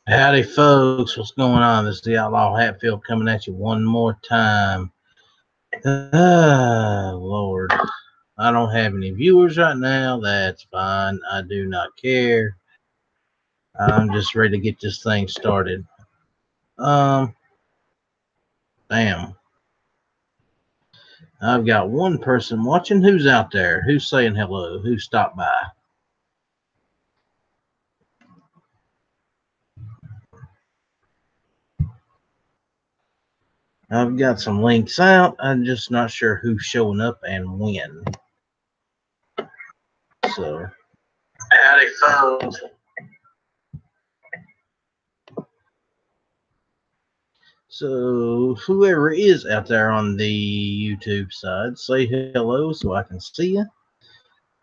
Howdy, folks. What's going on? This is the Outlaw Hatfield coming at you one more time. Lord. I don't have any viewers right now. That's fine. I do not care. I'm just ready to get this thing started. Damn. I've got one person watching. Who's out there? Who's saying hello? Who stopped by? I've got some links out. I'm just not sure who's showing up and when. So, howdy, folks. So, whoever is out there on the YouTube side, say hello so I can see you.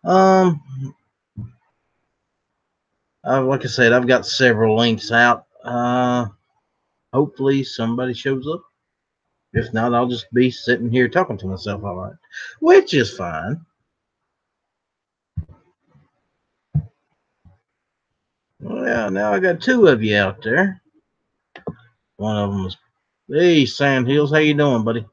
Like I said, I've got several links out. Hopefully somebody shows up. If not, I'll just be sitting here talking to myself all right, which is fine. Well, now I got two of you out there. One of them is, hey, Sand Hills, how you doing, buddy?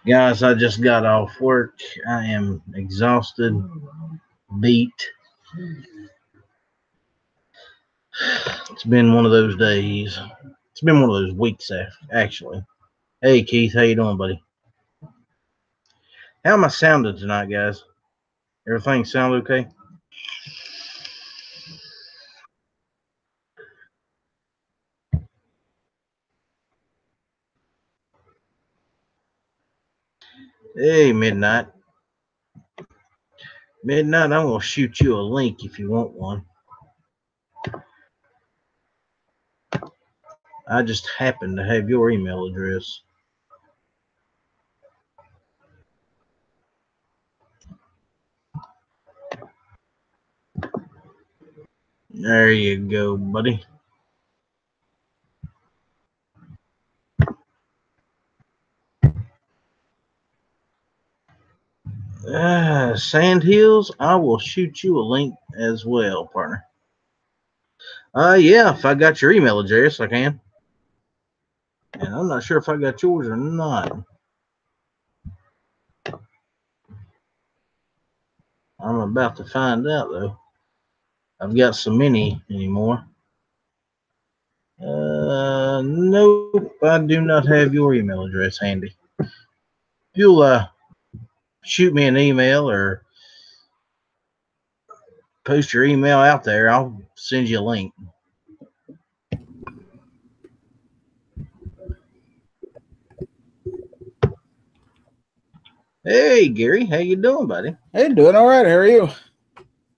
Guys, I just got off work. I am exhausted, beat. It's been one of those days. It's been one of those weeks, actually. Hey, Keith, how you doing, buddy? How am I sounding tonight, guys? Everything sound okay? Hey, Midnight. Midnight, I'm going to shoot you a link if you want one. I just happen to have your email address. There you go, buddy. Sand Hills, I will shoot you a link as well, partner. Yeah, if I got your email address, I can. And I'm not sure if I got yours or not. I'm about to find out, though. I've got so many anymore. Nope, I do not have your email address handy. If you'll shoot me an email or post your email out there, I'll send you a link. Hey, Gary, how you doing, buddy? Hey, doing all right. How are you?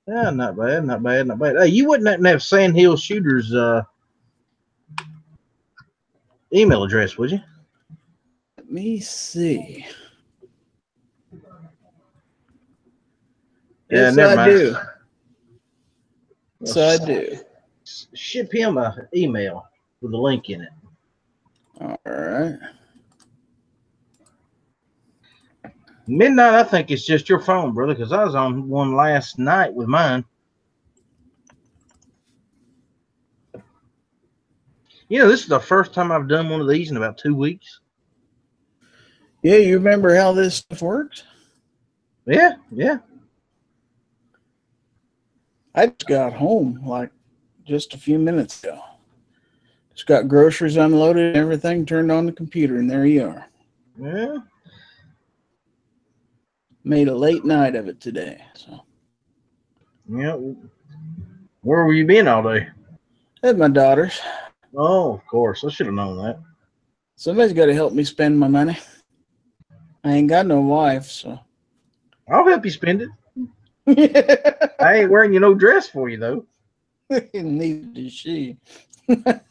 Yeah, not bad, not bad, not bad. Hey, you wouldn't have Sand Hill Shooters email address, would you? Let me see. Yeah, never mind. I do. So I do. Ship him an email with a link in it. All right. Midnight, I think it's just your phone, brother, because I was on one last night with mine. You know, this is the first time I've done one of these in about 2 weeks. Yeah, you remember how this stuff works? Yeah. I just got home like just a few minutes ago. Just got groceries unloaded, everything turned on the computer, and there you are. Yeah. Made a late night of it today. So. Yeah. Where were you been all day? At my daughter's. Oh, of course. I should have known that. Somebody's got to help me spend my money. I ain't got no wife, so. I'll help you spend it. I ain't wearing you no dress for you, though. Neither does she. And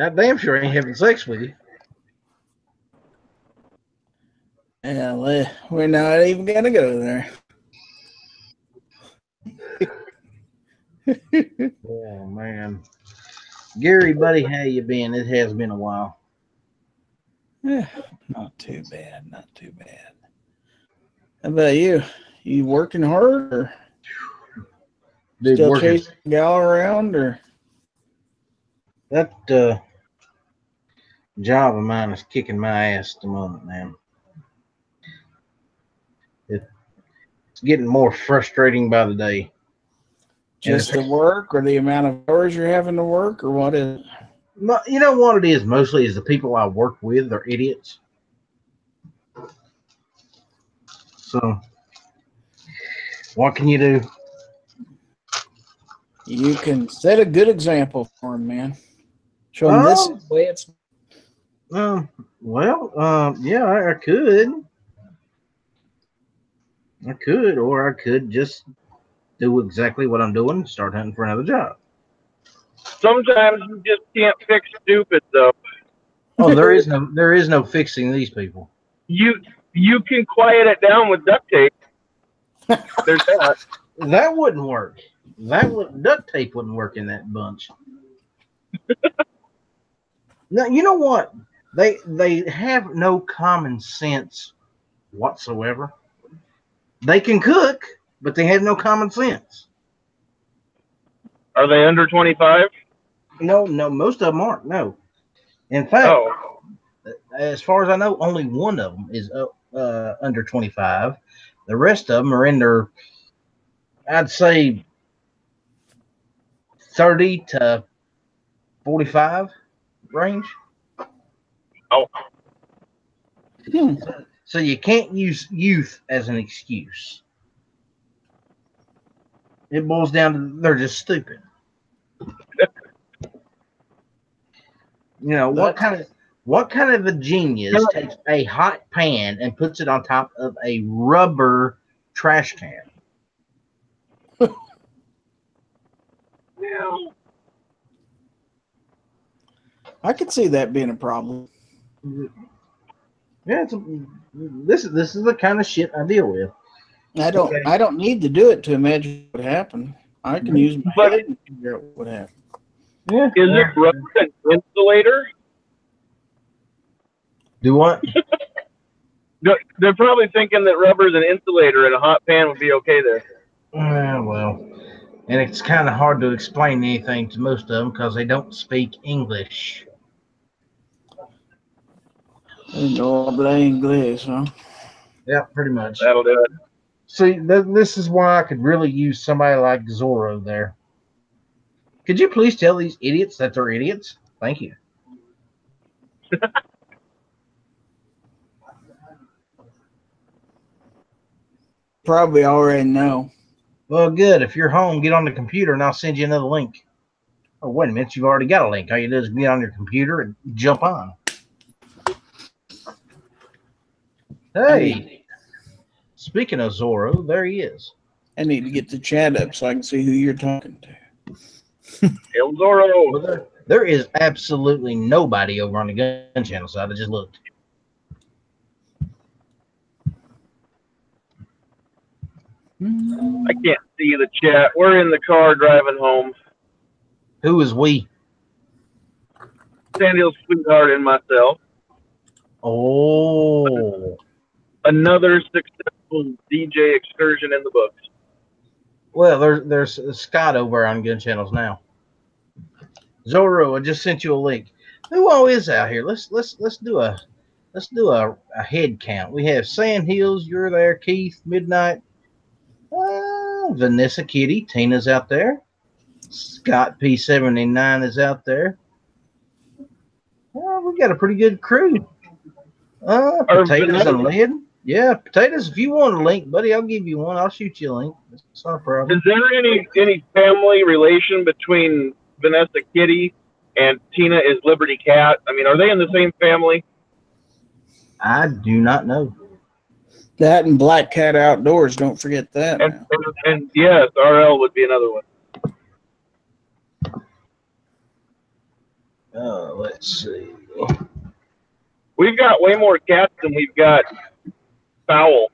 I damn sure ain't having sex with you. Yeah, we're not even going to go there. Oh, man. Gary, buddy, how you been? It has been a while. Yeah, not too bad, not too bad. How about you? You working hard or Dude, still working. chasing a gal around or? That job of mine is kicking my ass at the moment, man. It's getting more frustrating by the day. Just the work or the amount of hours you're having to work or what is it? You know what it is mostly is the people I work with are idiots. So, what can you do? You can set a good example for them, man. Show them this is the way it's. Yeah, I could. Or I could just do exactly what I'm doing and start hunting for another job. Sometimes you just can't fix stupid, though. Oh, there is no fixing these people. You can quiet it down with duct tape. There's that. That wouldn't work. Duct tape wouldn't work in that bunch. Now, you know what? They have no common sense whatsoever. They can cook, but they have no common sense. Are they under 25? No, most of them aren't. No. In fact, as far as I know, only one of them is under 25. The rest of them are in their, I'd say, 30 to 45 range. Oh. So you can't use youth as an excuse. It boils down to they're just stupid. You know, what kind of a genius takes a hot pan and puts it on top of a rubber trash can? I could see that being a problem. Yeah, this is the kind of shit I deal with. I don't need to do it to imagine what happened. I can use my head and figure out what happened. Yeah. Is it rubber and insulator? Do what? They're probably thinking that rubber's an insulator and a hot pan would be okay there. Well, and it's kind of hard to explain anything to most of them because they don't speak English. No habla inglés, huh? Yeah, pretty much. That'll do it. See, this is why I could really use somebody like Zorro there. Could you please tell these idiots that they're idiots? Thank you. Probably already know. Well, good. If you're home, get on the computer and I'll send you another link. Oh, wait a minute. You've already got a link. All you do is get on your computer and jump on. Hey. Speaking of Zorro, there he is. I need to get the chat up so I can see who you're talking to. El Zorro. Well, there is absolutely nobody over on the gun channel side. I just looked. I can't see the chat. We're in the car driving home. Who is we? Sand Hill Sweetheart and myself. Oh. Another successful DJ excursion in the books. Well, there's Scott over on gun channels now. Zorro, I just sent you a link. Who all is out here? Let's do a head count. We have Sand Hills, you're there, Keith, Midnight, Vanessa Kitty, Tina's out there. Scott P79 is out there. Well, we got a pretty good crew. Potatoes and lead. Yeah, Potatoes, if you want a link, buddy, I'll give you one. I'll shoot you a link. It's not a problem. Is there any family relation between Vanessa Kitty and Tina is Liberty Cat? I mean, are they in the same family? I do not know. That and Black Cat Outdoors, don't forget that. And yes, RL would be another one. Let's see. We've got way more cats than we've got fowl.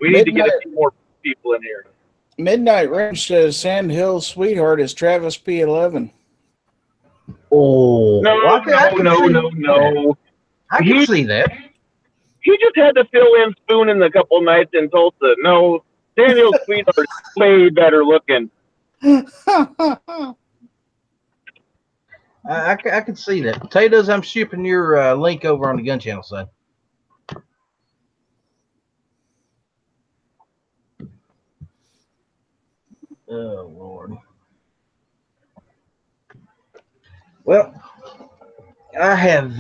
We need to get a few more people in here. Midnight Range says Sand Hill Sweetheart is Travis P11. Oh, no. I can see that. he just had to fill in spooning a couple nights in Tulsa. No, Daniel's sweetheart is way better looking. I can see that. Potatoes, I'm shipping your link over on the Gun Channel side. Oh, Lord. Well, I have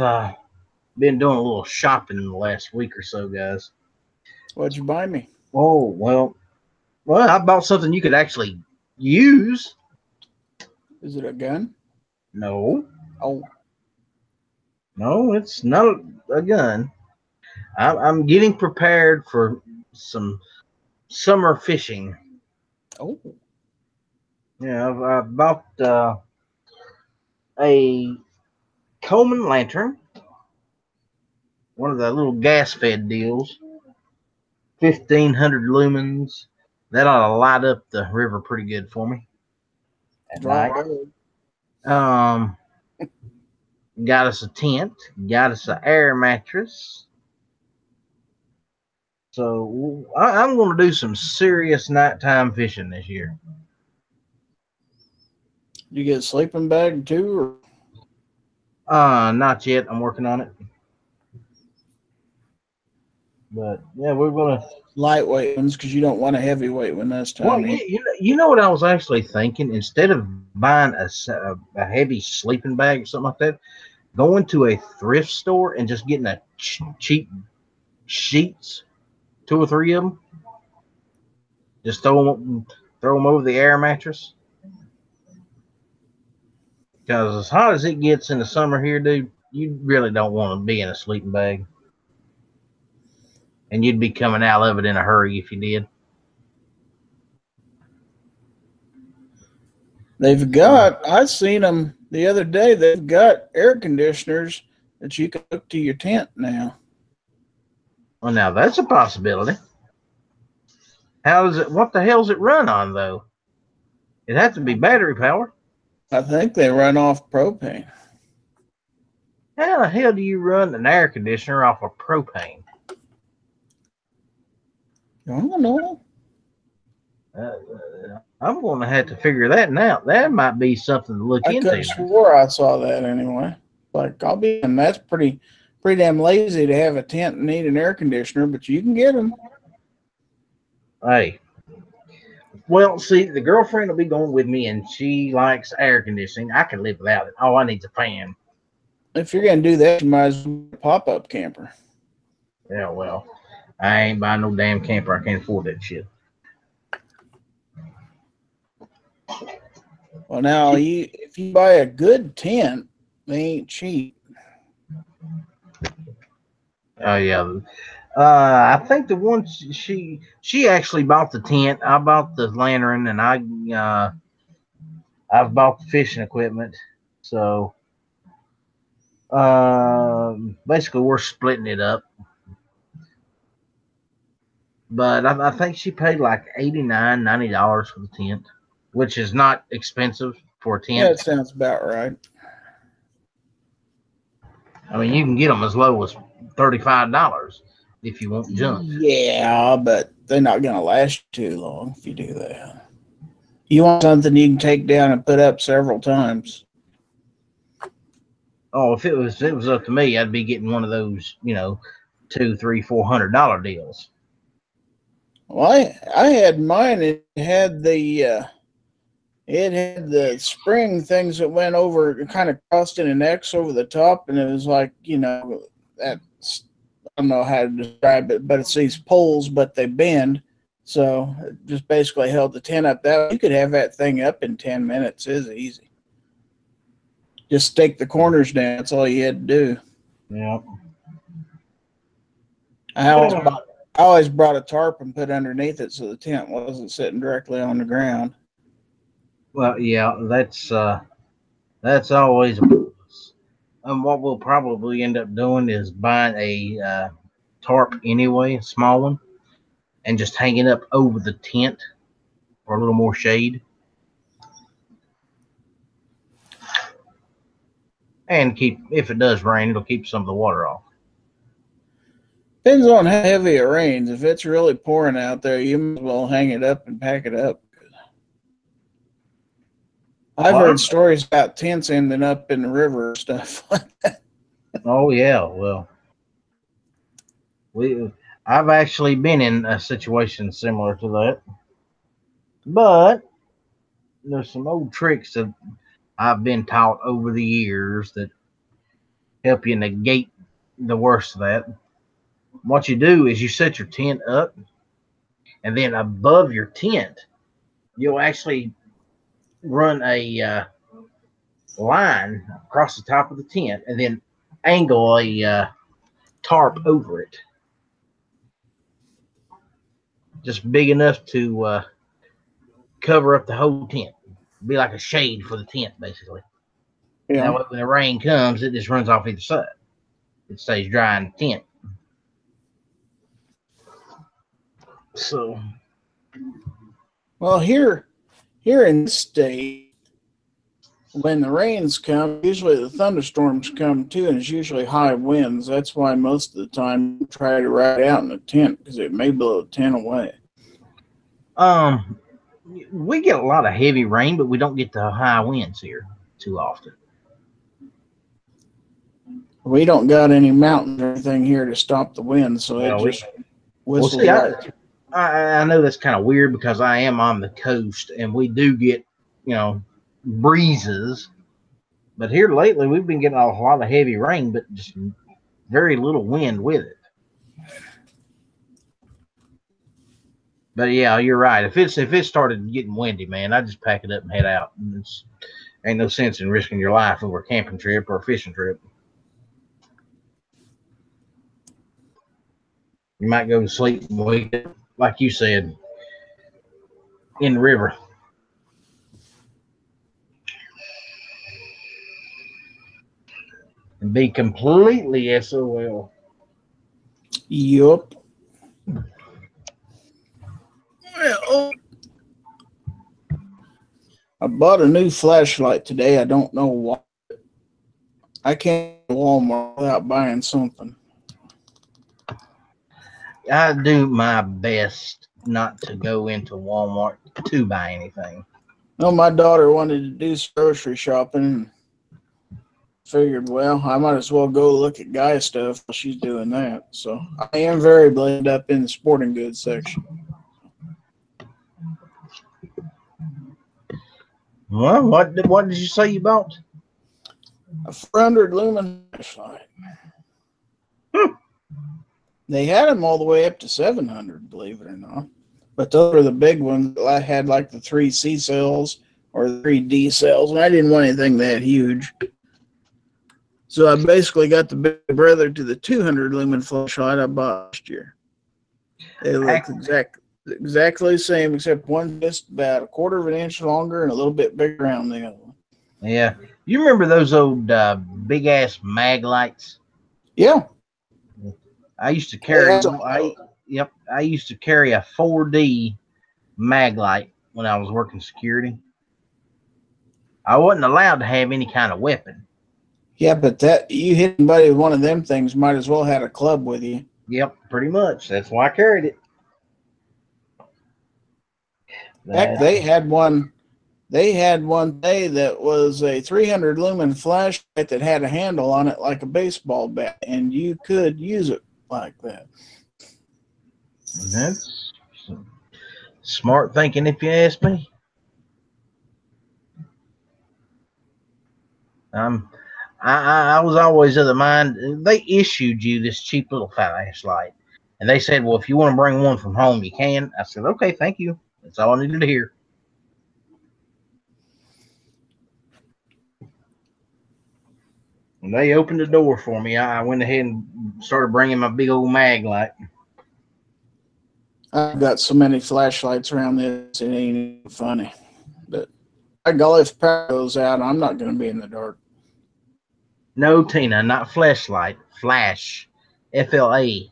been doing a little shopping in the last week or so, guys. What'd you buy me? Oh, well, I bought something you could actually use. Is it a gun? No. Oh. No, it's not a gun. I'm getting prepared for some summer fishing. Oh. Yeah, I bought a Coleman lantern, one of the little gas-fed deals, 1,500 lumens. That ought to light up the river pretty good for me at Dry night. gold. Got us a tent, got us an air mattress. So I'm going to do some serious nighttime fishing this year. You get a sleeping bag too? Not yet. I'm working on it. But yeah, we're gonna Lightweight ones because you don't want a heavyweight one this time. Well, you know what I was actually thinking? Instead of buying a heavy sleeping bag or something like that, going to a thrift store and just getting a cheap sheets, 2 or 3 of them, just throw them over the air mattress. Because as hot as it gets in the summer here, dude, you really don't want to be in a sleeping bag, and you'd be coming out of it in a hurry if you did. They've got, I seen them the other day, they've got air conditioners that you can hook to your tent now. Well, now that's a possibility. What the hell's it run on, though? It'd have to be battery power. I think they run off propane. How the hell do you run an air conditioner off of propane? I don't know. I'm going to have to figure that out. That might be something to look I into. could have swore I saw that anyway. Like, and that's pretty damn lazy to have a tent and need an air conditioner, but you can get them. Hey. Well, see, the girlfriend will be going with me, and she likes air conditioning. I can live without it. All I need is a fan. If you're going to do that, you might as well be a pop-up camper. Yeah, well, I ain't buying no damn camper. I can't afford that shit. Well, now, if you buy a good tent, they ain't cheap. Oh, yeah. I think the one she actually bought the tent. I bought the lantern, and I've bought the fishing equipment. So basically, we're splitting it up. But I think she paid like $89, $90 for the tent, which is not expensive for a tent. Yeah, it sounds about right. I mean, you can get them as low as $35 if you want junk. Yeah, but they're not going to last too long if you do that. You want something you can take down and put up several times. Oh, if it was up to me, I'd be getting one of those, $200, $300, $400 deals. Well, I had mine. It had the spring things that went over, kind of crossed in an X over the top, and it was like, that's, I don't know how to describe it, but it's these poles, but they bend. So it just basically held the tent up. That you could have that thing up in 10 minutes. It's easy. Just stake the corners down. That's all you had to do. Yeah. I always brought a tarp and put underneath it so the tent wasn't sitting directly on the ground. Well, yeah, that's always a plus. What we'll probably end up doing is buying a tarp anyway, a small one, and just hanging up over the tent for a little more shade. And if it does rain, it'll keep some of the water off. Depends on how heavy it rains. If it's really pouring out there, you might as well hang it up and pack it up. I've heard stories about tents ending up in the river and stuff like that. Oh yeah, well, I've actually been in a situation similar to that, but there's some old tricks that I've been taught over the years that help you negate the worst of that. What you do is you set your tent up, and then above your tent, you'll actually run a line across the top of the tent, and then angle a tarp over it, just big enough to cover up the whole tent. Be like a shade for the tent, basically. Yeah. That way, when the rain comes, it just runs off either side. It stays dry in the tent. So, well, here in this state, when the rains come, usually the thunderstorms come too, and it's usually high winds. That's why most of the time I try to ride out in a tent because it may blow a tent away. We get a lot of heavy rain, but we don't get the high winds here too often. We don't got any mountains or anything here to stop the wind, so it just whistles. Well, see, I know that's kind of weird because I am on the coast, and we do get, breezes. But here lately, we've been getting a lot of heavy rain, but just very little wind with it. But yeah, you're right. If it started getting windy, man, I just pack it up and head out. Ain't no sense in risking your life over a camping trip or a fishing trip. You might go to sleep and wake up, like you said, in the river. And be completely SOL. Yup. Well, I bought a new flashlight today. I don't know why. I can't go to Walmart without buying something. I do my best not to go into Walmart to buy anything. No, my daughter wanted to do grocery shopping. Figured, well, I might as well go look at guy stuff while she's doing that. So I am very blended up in the sporting goods section. Well, what did you say you bought? A 400 lumen flashlight. They had them all the way up to 700, believe it or not. But those are the big ones. I had like the 3 C cells or the 3 D cells, and I didn't want anything that huge. So I basically got the big brother to the 200 lumen flashlight I bought last year. They look exactly the same, except one's just about a quarter of an inch longer and a little bit bigger around the other one. Yeah. You remember those old big-ass mag lights? Yeah. I used to carry I used to carry a 4D mag light when I was working security. I wasn't allowed to have any kind of weapon. Yeah, but that you hit anybody with one of them things, might as well have a club with you. Yep, pretty much. That's why I carried it. Heck, they had one day that was a 300 lumen flashlight that had a handle on it like a baseball bat, and you could use it like that. That's smart thinking, if you ask me. I was always of the mind, they issued you this cheap little flashlight, and they said, well, if you want to bring one from home, you can. I said, okay, thank you. That's all I needed to hear. When they opened the door for me, I went ahead and started bringing my big old mag light. I've got so many flashlights around this, it ain't even funny. But I go if power goes out, I'm not going to be in the dark. No, Tina, not flashlight. Flash. FLA.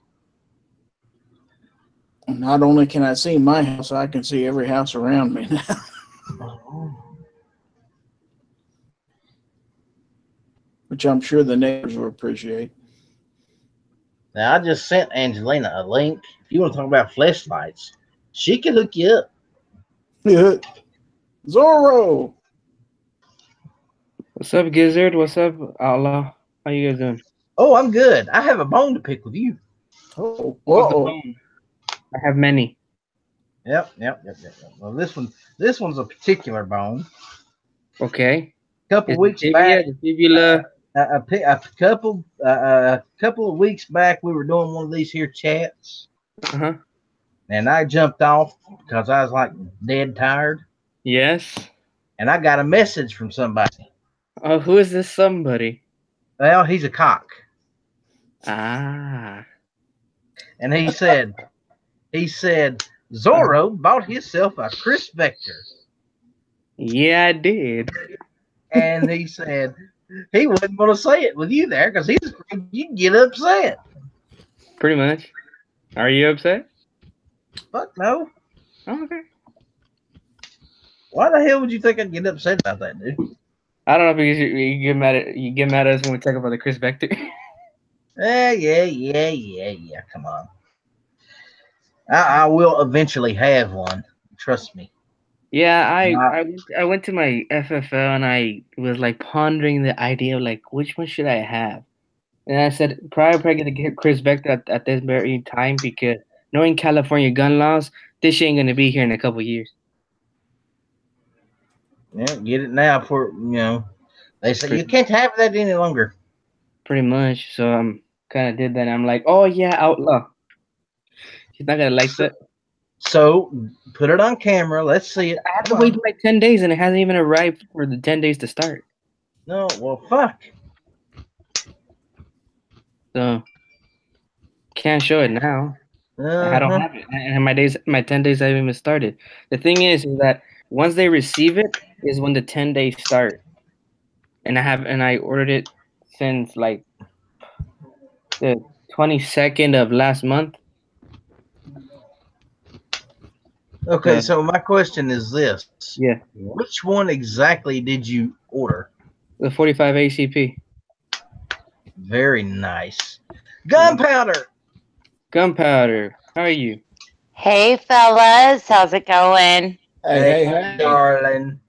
Not only can I see my house, I can see every house around me now. Which I'm sure the neighbors will appreciate. Now, I just sent Angelina a link. If you want to talk about fleshlights, she can hook you up. Zorro. What's up, Gizzard? What's up, Outlaw? How you guys doing? Oh, I'm good. I have a bone to pick with you. Oh, What's the whoa. bone? I have many. Yep. Well, this one's a particular bone. Okay. Couple Is weeks the back, tibia, the fibula. a couple of weeks back, we were doing one of these here chats, and I jumped off because I was like dead tired, Yes. and I got a message from somebody. Oh, who is this somebody? Well, he's a cock, Ah. and he said Zorro bought himself a Chris Vector, Yeah, I did. and he said he wouldn't want to say it with you there because he's afraid you'd get upset. Pretty much. Are you upset? Fuck no. Oh, okay. Why the hell would you think I'd get upset about that, dude? I don't know if you get mad at us when we talk about the Chris Vector. Yeah. Come on. I will eventually have one. Trust me. Yeah, I went to my FFL and I was like pondering the idea of like which one should I have, and I said probably gonna get Chris Vector at this very time because knowing California gun laws, this shit ain't gonna be here in a couple years. Yeah, get it now before they say you can't have that any longer. Pretty much. So I'm kind of did that. And I'm like, oh yeah, outlaw. She's not gonna like that. So put it on camera. Let's see it. I have to wait like 10 days, and it hasn't even arrived for the 10 days to start. No, well, fuck. So can't show it now. I don't have it, and my 10 days haven't even started. The thing is that once they receive it, is when the 10 days start. And I ordered it since like the 22nd of last month. Okay, so my question is this. Yeah. Which one exactly did you order? The 45 ACP. Very nice. Gunpowder. Gunpowder. How are you? Hey, fellas. How's it going? Hey. Darling.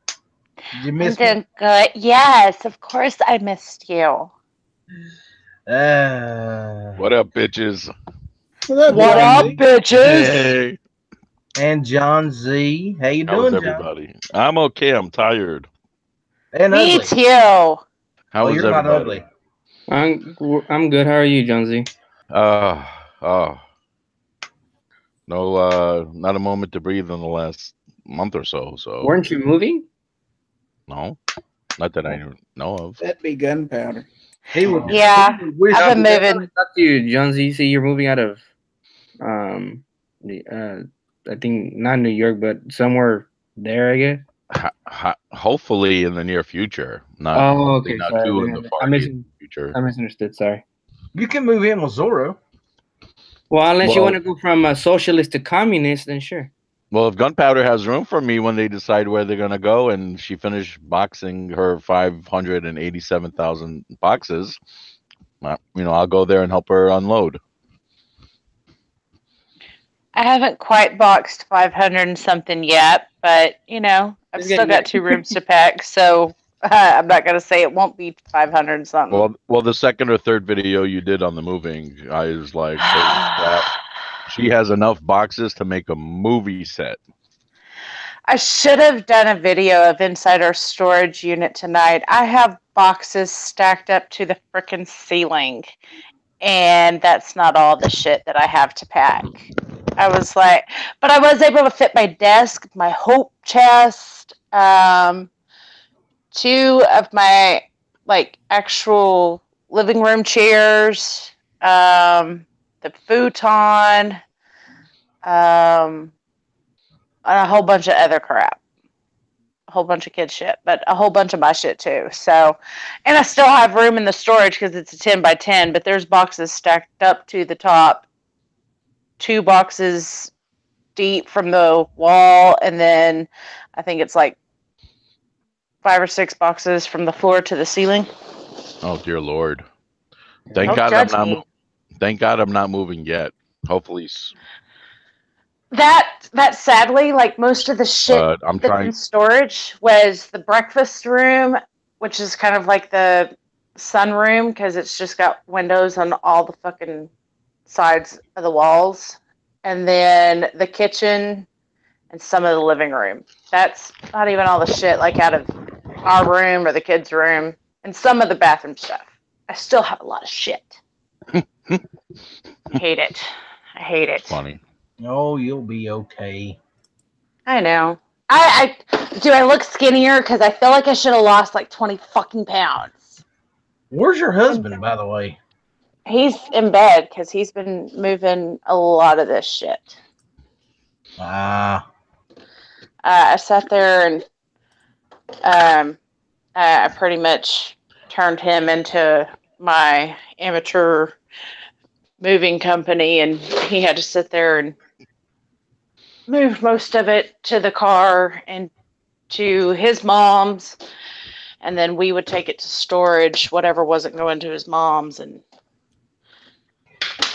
Did you miss me? I'm doing good. Yes, of course I missed you. What up, bitches? What up, bitches? Hey. And John Z. How you How's doing, John? everybody? I'm okay. I'm tired. And Me ugly. too. How Oh, is you're not everybody? ugly. I'm good. How are you, Jonesy? No, not a moment to breathe in the last month or so. So Weren't you moving? no, not that I know of. That'd be gunpowder. Yeah, I've been moving. I talked to you, Jonesy. See, you're moving out of I think not New York, but somewhere there, I guess. Hopefully in the near future. Not, okay. not Sorry, too in the far future. I misunderstood. Sorry. You can move in with Zorro. Well, unless you want to go from a socialist to communist, then sure. Well, if Gunpowder has room for me when they decide where they're gonna go, and she finished boxing her 587,000 boxes, I'll go there and help her unload. I haven't quite boxed 500 and something yet, but I've still got 2 rooms to pack, so I'm not gonna say it won't be 500 and something. Well, the second or third video you did on the moving, I was like, she has enough boxes to make a movie set. I should have done a video of inside our storage unit tonight. I have boxes stacked up to the frickin' ceiling, and that's not all the shit that I have to pack. I was like, but I was able to fit my desk, my hope chest, 2 of my actual living room chairs, the futon, and a whole bunch of other crap. A whole bunch of kid shit, but a whole bunch of my shit too. So, and I still have room in the storage because it's a 10 by 10, but there's boxes stacked up to the top, 2 boxes deep from the wall, and then I think it's like 5 or 6 boxes from the floor to the ceiling. Oh dear Lord! Thank God I'm not moving yet. Hopefully, That sadly, like most of the shit I'm that's trying. in storage was the breakfast room, which is kind of like the sunroom because it's just got windows on all the fucking sides of the walls, and then the kitchen and some of the living room. That's not even all the shit like out of our room or the kids' room and some of the bathroom stuff. I still have a lot of shit. Hate it. I hate it. Funny. Oh, you'll be okay. I know. I do. I look skinnier because I feel like I should have lost like 20 fucking pounds. Where's your husband, by the way? He's in bed because he's been moving a lot of this shit. Ah. I sat there and I pretty much turned him into my amateur moving company, and he had to sit there and move most of it to the car and to his mom's, and then we would take it to storage, whatever wasn't going to his mom's, and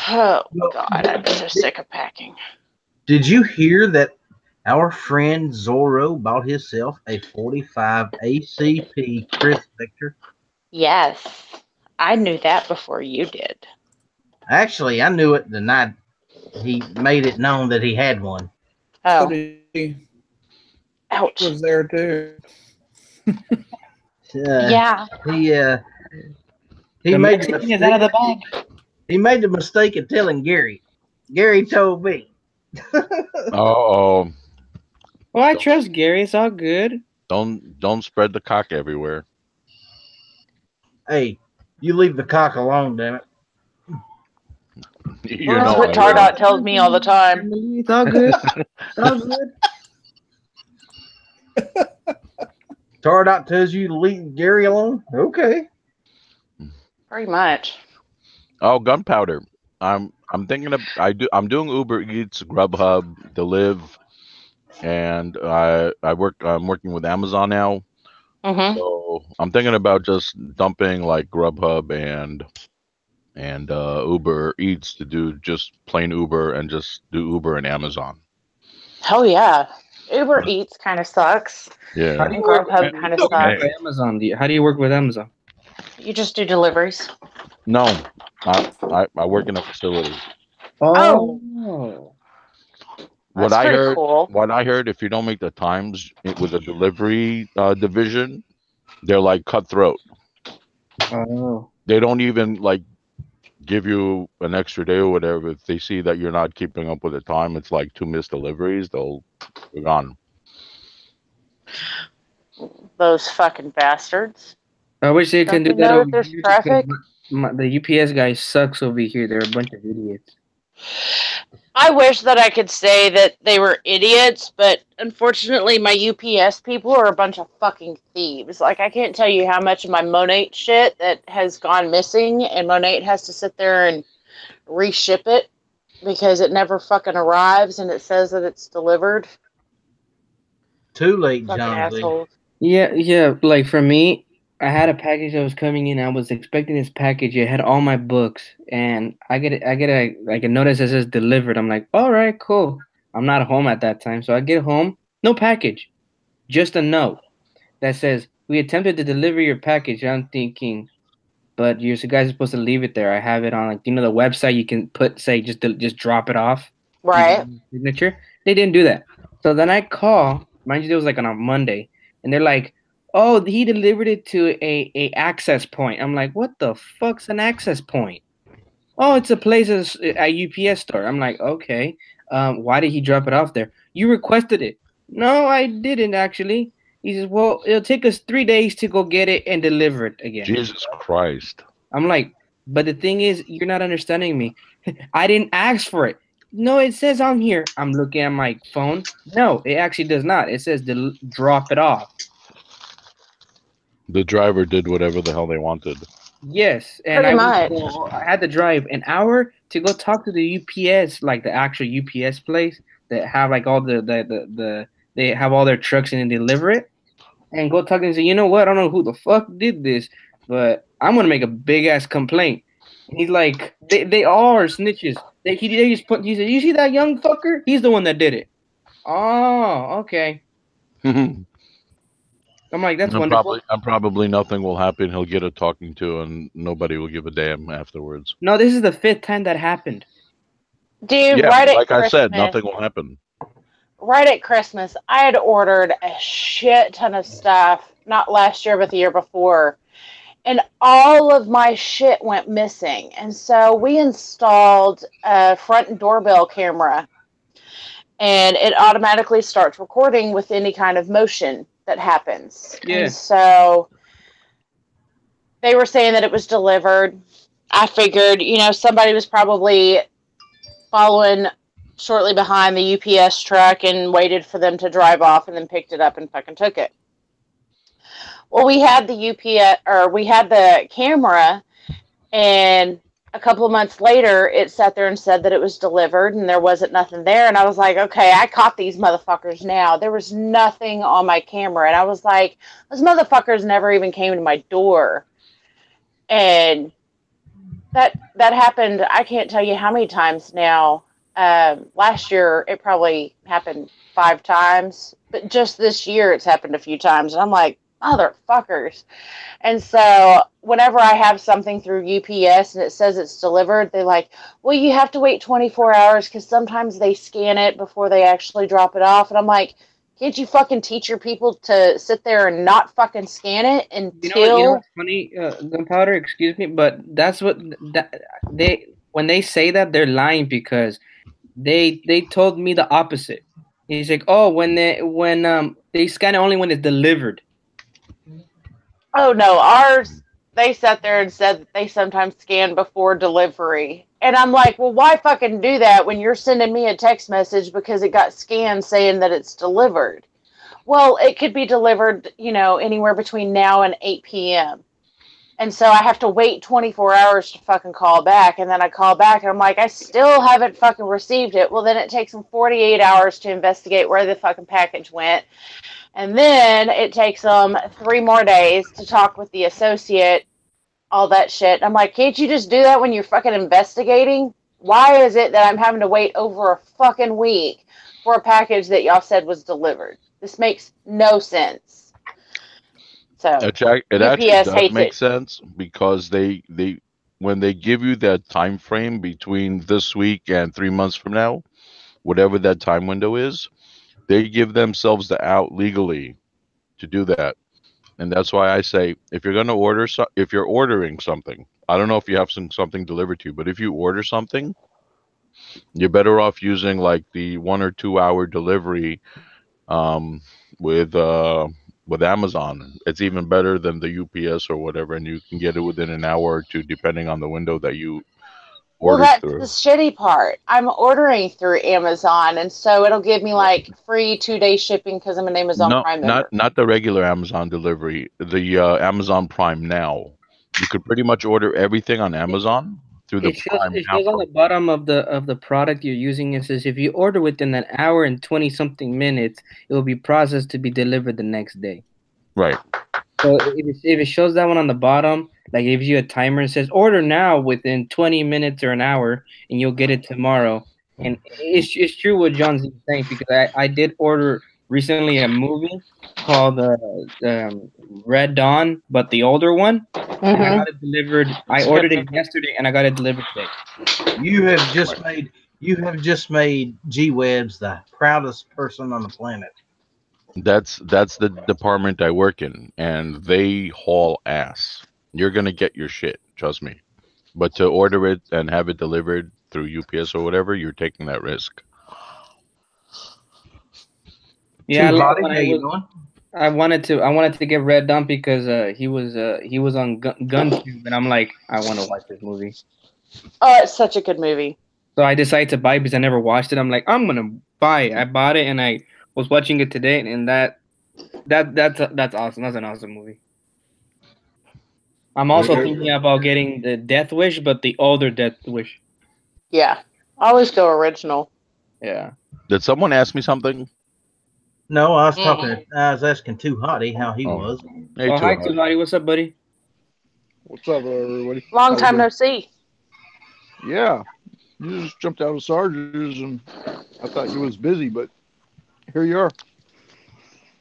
oh God, I'm so sick of packing. Did you hear that our friend Zorro bought himself a 45 ACP Chris Victor? Yes, I knew that before you did. Actually, I knew it the night he made it known that he had one. Oh, So did he ouch. was there too. Yeah. He The made Mexican is out of the bag. He made the mistake of telling Gary. Gary told me. Oh, Well, I trust Gary. It's all good. don't spread the cock everywhere. Hey, you leave the cock alone, damn it. You That's know what I will. Tardot tells me all the time. It's all good. It's all good. Tardot tells you to leave Gary alone? Okay. Pretty much. Oh, gunpowder. I'm thinking of I'm doing Uber Eats, Grubhub, Deliv, and I'm working with Amazon now. Mm-hmm. So I'm thinking about just dumping like Grubhub and Uber Eats to do just plain Uber and just do Uber and Amazon. Hell yeah. Uber Eats kind of sucks. Yeah. How do you work Grubhub kind of sucks. with Amazon? How do you work with Amazon? You just do deliveries. No, I work in a facility. Oh. What That's I pretty heard, cool. what I heard, if you don't make the times with a delivery division, they're like cutthroat. Oh. They don't even like give you an extra day or whatever. If they see that you're not keeping up with the time, it's like 2 missed deliveries, they're gone. Those fucking bastards. I wish they can do Don't they that know over that there's here. traffic? The UPS guy sucks over here. They're a bunch of idiots. I wish that I could say that they were idiots, but unfortunately my UPS people are a bunch of fucking thieves. Like, I can't tell you how much of my Monate shit that has gone missing, and Monate has to sit there and reship it because it never fucking arrives and it says that it's delivered. Too late, Fucking John. assholes. Yeah. Like for me, I had a package that was coming in. I was expecting this package. It had all my books, and I get a notice that says delivered. I'm like, all right, cool. I'm not home at that time, so I get home, no package, just a note that says we attempted to deliver your package. I'm thinking, but you guys are supposed to leave it there. I have it on like the website. You can say just drop it off. Right. Signature. They didn't do that. So then I call. Mind you, it was like on a Monday, and they're like, oh, he delivered it to a access point. I'm like, what the fuck's an access point? Oh, it's a place, a UPS store. I'm like, okay. Why did he drop it off there? You requested it. No, I didn't actually. He says, well, it'll take us 3 days to go get it and deliver it again. Jesus Christ. I'm like, but the thing is, you're not understanding me. I didn't ask for it. No, it says on here. I'm looking at my phone. No, it actually does not. It says drop it off. The driver did whatever the hell they wanted. Yes, and I had to drive an hour to go talk to the UPS, like the actual UPS place that have like all they have all their trucks and they deliver it, and go talk and say, you know what? I don't know who the fuck did this, but I'm gonna make a big ass complaint. He's like, they all are snitches. They just put. He said, "You see that young fucker? He's the one that did it." Oh, okay. I'm like, that's wonderful. Probably nothing will happen. He'll get a talking to, and nobody will give a damn afterwards. No, this is the 5th time that happened. Dude, Yeah, right at like Christmas, I said, nothing will happen. Right at Christmas, I had ordered a shit ton of stuff, not last year, but the year before. And all of my shit went missing. And so we installed a front doorbell camera. And it automatically starts recording with any kind of motion that happens. Yeah. And so they were saying that it was delivered. I figured, somebody was probably following shortly behind the UPS truck and waited for them to drive off and then picked it up and fucking took it. Well, we had the camera, and a couple of months later, it sat there and said that it was delivered and there wasn't nothing there. And I was like, okay, I caught these motherfuckers now. There was nothing on my camera. And I was like, those motherfuckers never even came to my door. And that happened, I can't tell you how many times now. Last year, it probably happened 5 times. But just this year, it's happened a few times. And I'm like, motherfuckers. And so whenever I have something through UPS and it says it's delivered, they're like, well, you have to wait 24 hours because sometimes they scan it before they actually drop it off. And I'm like, can't you fucking teach your people to sit there and not fucking scan it until... You know what's funny, Gunpowder, excuse me, but that's what when they say that, they're lying because they told me the opposite. He's like, oh, when they scan it only when it's delivered. Oh, no, ours, they sat there and said that they sometimes scan before delivery. And I'm like, well, why fucking do that when you're sending me a text message because it got scanned saying that it's delivered? Well, it could be delivered, anywhere between now and 8 p.m. And so I have to wait 24 hours to fucking call back. And then I call back and I'm like, I still haven't fucking received it. Well, then it takes them 48 hours to investigate where the fucking package went. And then it takes them 3 more days to talk with the associate, all that shit. I'm like, can't you just do that when you're fucking investigating? Why is it that I'm having to wait over a fucking week for a package that y'all said was delivered? This makes no sense. So it actually does make sense because they when they give you that time frame between this week and 3 months from now, whatever that time window is, they give themselves the out legally to do that. And that's why I say, if you're going to if you're ordering something, I don't know if you have something delivered to you, but if you order something, you're better off using like the 1 or 2 hour delivery with Amazon. It's even better than the UPS or whatever, and you can get it within an hour or 2, depending on the window that you order through. Well, that's the shitty part. I'm ordering through Amazon, and so it'll give me like free 2-day shipping because I'm an Amazon Prime member. Not the regular Amazon delivery. The Amazon Prime Now. You could pretty much order everything on Amazon through the Prime. It shows on the bottom of the product you're using. It says if you order within an hour and 20-something minutes, it will be processed to be delivered the next day. Right. So if it shows that one on the bottom, like it gives you a timer and says order now within 20 minutes or an hour, and you'll get it tomorrow. And it's true what John's saying because I did order recently a movie called Red Dawn, but the older one. Mm-hmm. And I got it delivered. I ordered it yesterday, and I got it delivered today. You have just made G-Webs the proudest person on the planet. That's the department I work in, and they haul ass. You're gonna get your shit, trust me. But to order it and have it delivered through UPS or whatever, you're taking that risk. Yeah, I wanted to get Red Dawn because he was on GunTube, and I'm like, I want to watch this movie. Oh, it's such a good movie. So I decided to buy it because I never watched it. I'm like, I'm gonna buy it. I bought it, and I was watching it today, and that's awesome. That's an awesome movie. I'm also thinking about getting the Death Wish, but the older Death Wish. Yeah, always go original. Yeah. Did someone ask me something? No, I was asking Too Hottie how he was. Hey, hi, Too Hottie. What's up, buddy? What's up, everybody? Long time no see. Yeah. You just jumped out of Sarge's, and I thought you was busy, but here you are.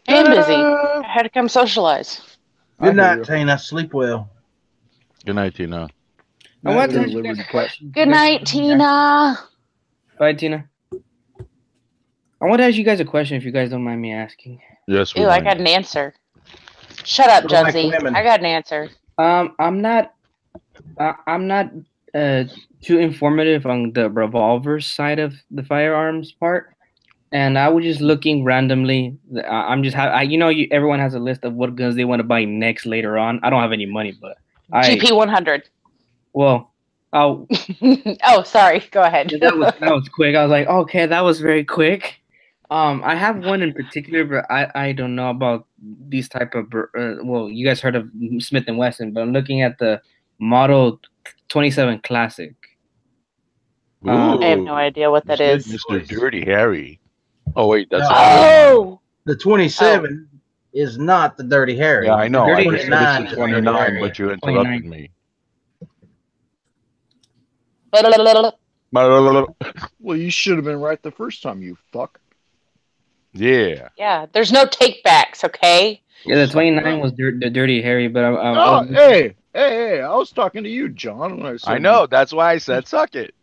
I am busy. I had to come socialize. Good night, Tina. Sleep well. Good night, Tina. I want to ask you guys a question. Good night, Tina. Bye, Tina. I want to ask you guys a question if you guys don't mind me asking. Yes, we Ew, I got an answer. Shut up, Judzy. I got an answer. I'm not too informative on the revolver side of the firearms part, and I was just looking randomly. I'm just everyone has a list of what guns they want to buy next later on. I don't have any money, but GP 100. Well, oh, oh, sorry. Go ahead. that was quick. I was like, okay, that was very quick. I have one in particular, but I don't know about these type of. Well, you guys heard of Smith & Wesson, but I'm looking at the Model 27 Classic. I have no idea what that is. Mr. Dirty Harry. Oh wait, that's the 27 is not the Dirty Harry. Yeah, I know. The I 29 said 29, but you interrupted me. Well, you should have been right the first time, you fuck. Yeah. Yeah, there's no take backs, okay? Yeah, the 29 was the Dirty Harry, but hey, I was talking to you, John, when I said I know, that's why I said suck it.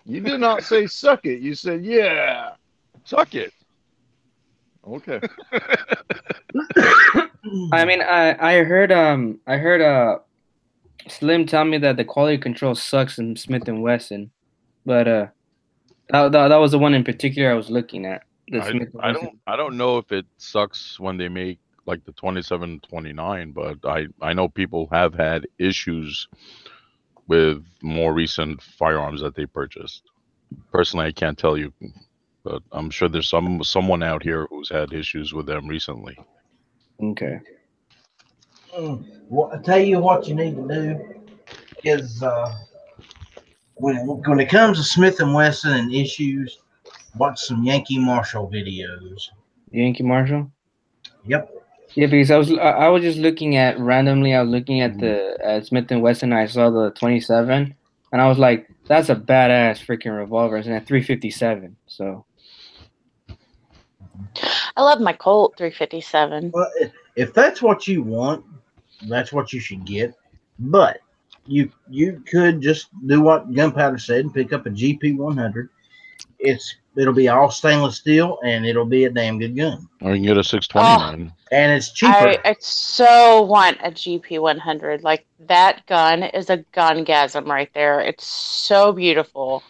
You did not say suck it. You said, yeah. Suck it. Okay. I mean, I heard Slim tell me that the quality control sucks in Smith & Wesson, but that was the one in particular I was looking at. I don't know if it sucks when they make like the 27, 29, but I know people have had issues with more recent firearms that they purchased. Personally, I can't tell you, but I'm sure there's someone out here who's had issues with them recently. Okay. Well, I tell you what you need to do is when it comes to Smith & Wesson and issues, watch some Yankee Marshall videos. Yankee Marshall? Yep. Yeah, because I was just looking at randomly. I was looking at the Smith & Wesson. I saw the 27, and I was like, "That's a badass freaking revolver." And at 357, so. I love my Colt 357. Well, if that's what you want, that's what you should get. But you could just do what Gunpowder said and pick up a GP 100. It'll be all stainless steel and it'll be a damn good gun. Or you can get a 620, and it's cheaper. I so want a GP 100. Like, that gun is a gungasm right there. It's so beautiful.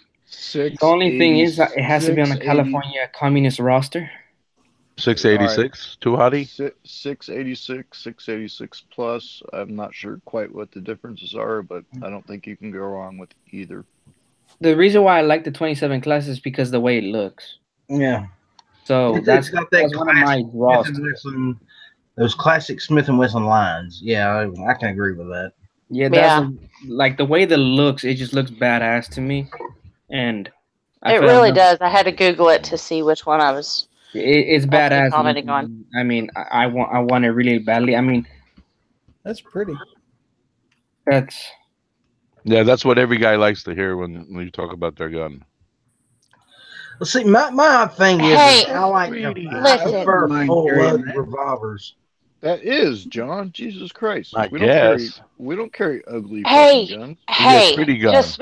The only thing is that it has to be on a California communist roster. 686, too hotty? 686 plus. I'm not sure quite what the differences are, but I don't think you can go wrong with either. The reason why I like the 27 class is because the way it looks. Yeah. So that's one of my draws. Those classic Smith & Wesson lines. Yeah, I can agree with that. Yeah, that's like the way that looks. It just looks badass to me, and it really does. I had to Google it to see which one I was. It's badass. Commenting on. I mean, I want it really badly. I mean, that's pretty. Yeah, that's what every guy likes to hear when you talk about their gun. Well, see, my thing is, I like full load revolvers. That is, John. Jesus Christ. We don't carry ugly guns. Hey, pretty guns.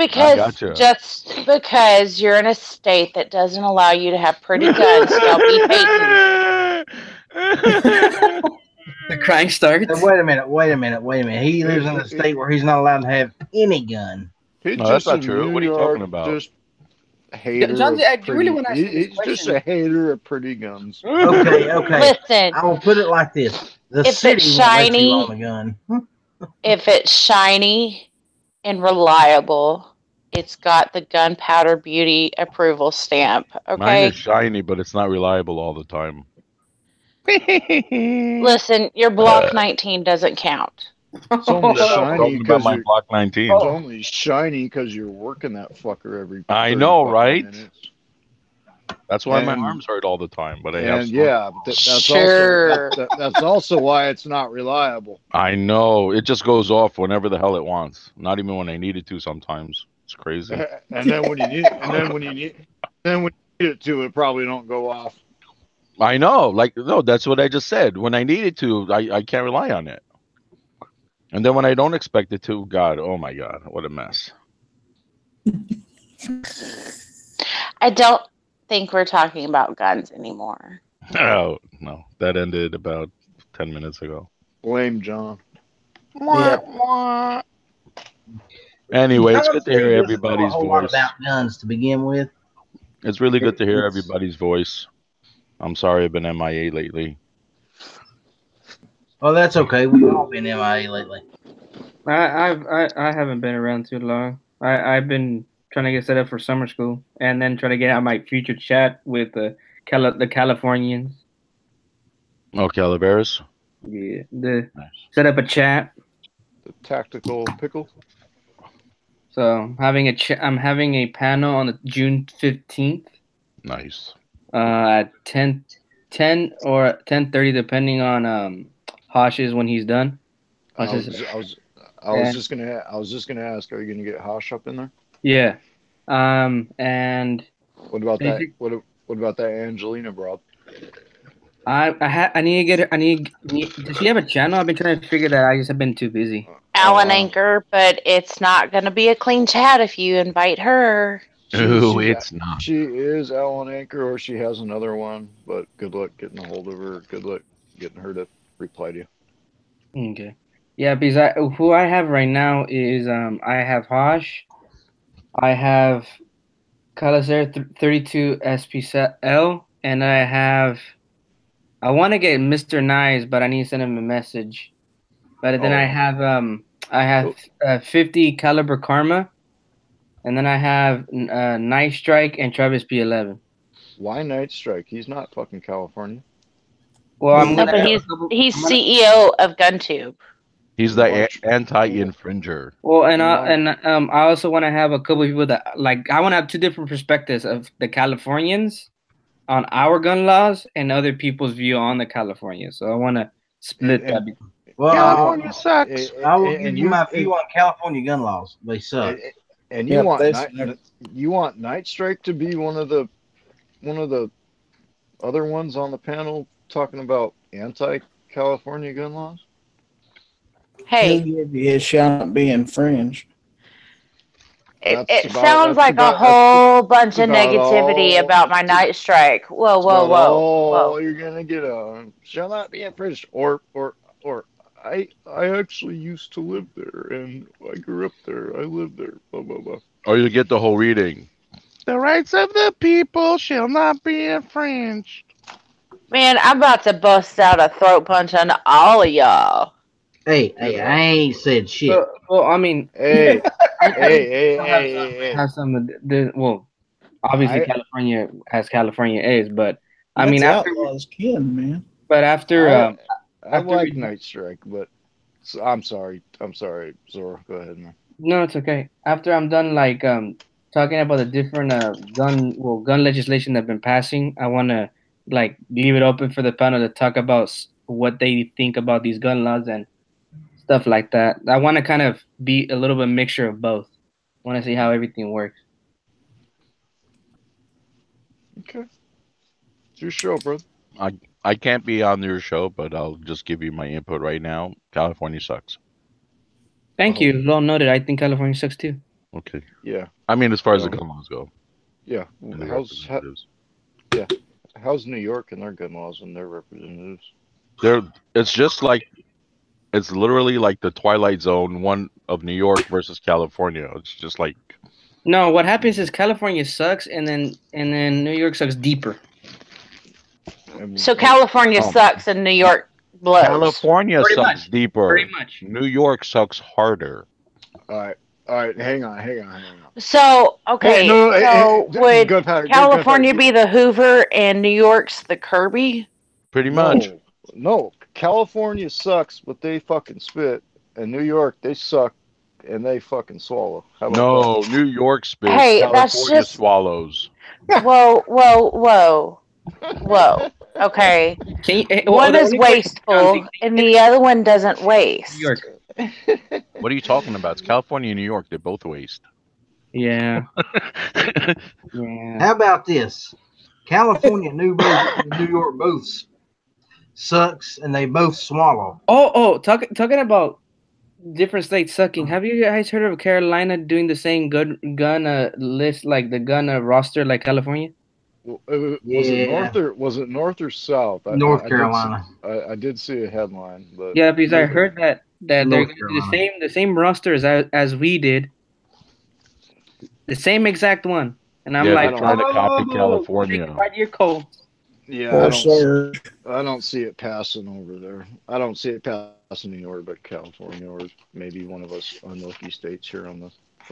Just because you're in a state that doesn't allow you to have pretty guns, don't be hating. The crying starts. Wait a minute. He lives in a state where he's not allowed to have any gun. He's that's not true. What are you talking about? Just hater. John, I really want to ask He's just a hater of pretty guns. Okay. Listen, I will put it like this: if it's shiny, if it's shiny and reliable, it's got the Gunpowder Beauty approval stamp. Okay. Mine is shiny, but it's not reliable all the time. Listen, your Block 19 doesn't count. It's only shiny because my Block 19. It's only shiny because you're working that fucker every. I know, right? Minutes. That's why my arms hurt all the time. But that's also why it's not reliable. I know, it just goes off whenever the hell it wants. Not even when I need it to sometimes. It's crazy. And then when you need it to, it probably don't go off. I know. Like, no, that's what I just said. When I need it to, I can't rely on it. And then when I don't expect it to, God, oh my God, what a mess. I don't think we're talking about guns anymore. Oh, no. That ended about 10 minutes ago. Blame John. Yeah. Anyway, it's good to hear everybody's a whole voice. lot about guns to begin with. It's really good to hear everybody's voice. I'm sorry I've been MIA lately. Oh, that's okay. We've all been MIA lately. I haven't been around too long. I've been trying to get set up for summer school and then try to get out my future chat with the Californians. Oh, Calaveras? Yeah, nice. Set up a chat. The tactical pickle. So I'm having a panel on June 15th. Nice. At 10 or 10:30, depending on Hosh's when he's done. I was just gonna ask, are you gonna get Hosh up in there? Yeah. And what about that? What about that Angelina broad? I need to get her. Does she have a channel? I've been trying to figure that out. I just have been too busy. Alan Anchor, but it's not going to be a clean chat if you invite her. It's not. She is Alan Anchor, or she has another one. But good luck getting a hold of her. Good luck getting her to reply to you. Okay. Yeah, because who I have right now is I have Hosh, I have Calazer 32 SPL, and I want to get Mr. Nice, but I need to send him a message. But then I have 50 caliber Karma, and then I have Night Strike and Travis P11. Why Night Strike? He's not fucking California. Well, he's CEO of GunTube. He's the anti-infringer. Well, and I also want to have a couple of people that I want to have two different perspectives of the Californians on our gun laws and other people's view on the California. So I want to split that. Well, California sucks. I will give you my view on California gun laws. They suck. And you want Night Strike to be one of the other ones on the panel talking about anti-California gun laws? Hey, it shall not be infringed. It sounds like a whole bunch of negativity about my Night Strike. Whoa. You're gonna get a shall not be infringed, or I actually used to live there and I grew up there. I lived there. Blah blah blah. Or you get the whole reading. The rights of the people shall not be infringed. Man, I'm about to bust out a throat punch on all of y'all. Hey, I ain't said shit. Well, I mean, hey. Have some. Well, obviously California has California A's, but I mean, Outlaws kin, man. But after I like Night Strike, but I'm sorry, Zora. Go ahead, man. No, it's okay. After I'm done, talking about the different gun legislation that's been passing, I want to leave it open for the panel to talk about what they think about these gun laws and stuff like that. I want to kind of be a little bit mixture of both. I want to see how everything works. Okay, it's your show, bro. I can't be on your show, but I'll just give you my input right now. California sucks. Thank you. Well noted. I think California sucks too. Okay. Yeah. I mean, as far as the gun laws go. Yeah. How's New York and their gun laws and their representatives? It's literally like the Twilight Zone, one of New York versus California. It's just like. No, what happens is California sucks, and then New York sucks deeper. So California sucks and New York blows. California sucks deeper. Pretty much. New York sucks harder. All right. Hang on. So okay. Would California be the Hoover and New York's the Kirby? Pretty much. No. California sucks, but they fucking spit, and New York they suck, and they fucking swallow. How about that? New York spits. Hey, California that's just swallows. Whoa. Okay. One is wasteful, and the other one doesn't waste. New York. What are you talking about? It's California and New York. They both waste. Yeah. Yeah. How about this? California, New York both sucks, and they both swallow. Talking about different states sucking. Have you guys heard of Carolina doing the same gun list, like the gun roster, like California? Was it north or south? North Carolina. I did see a headline, but yeah, because I heard that they're North going to do the same roster as we did, the same exact one, and I'm like, trying to copy California. Right, your cold. Yeah, I don't see it passing over there. I don't see it passing New York, but California, or maybe one of us unlucky states here on the.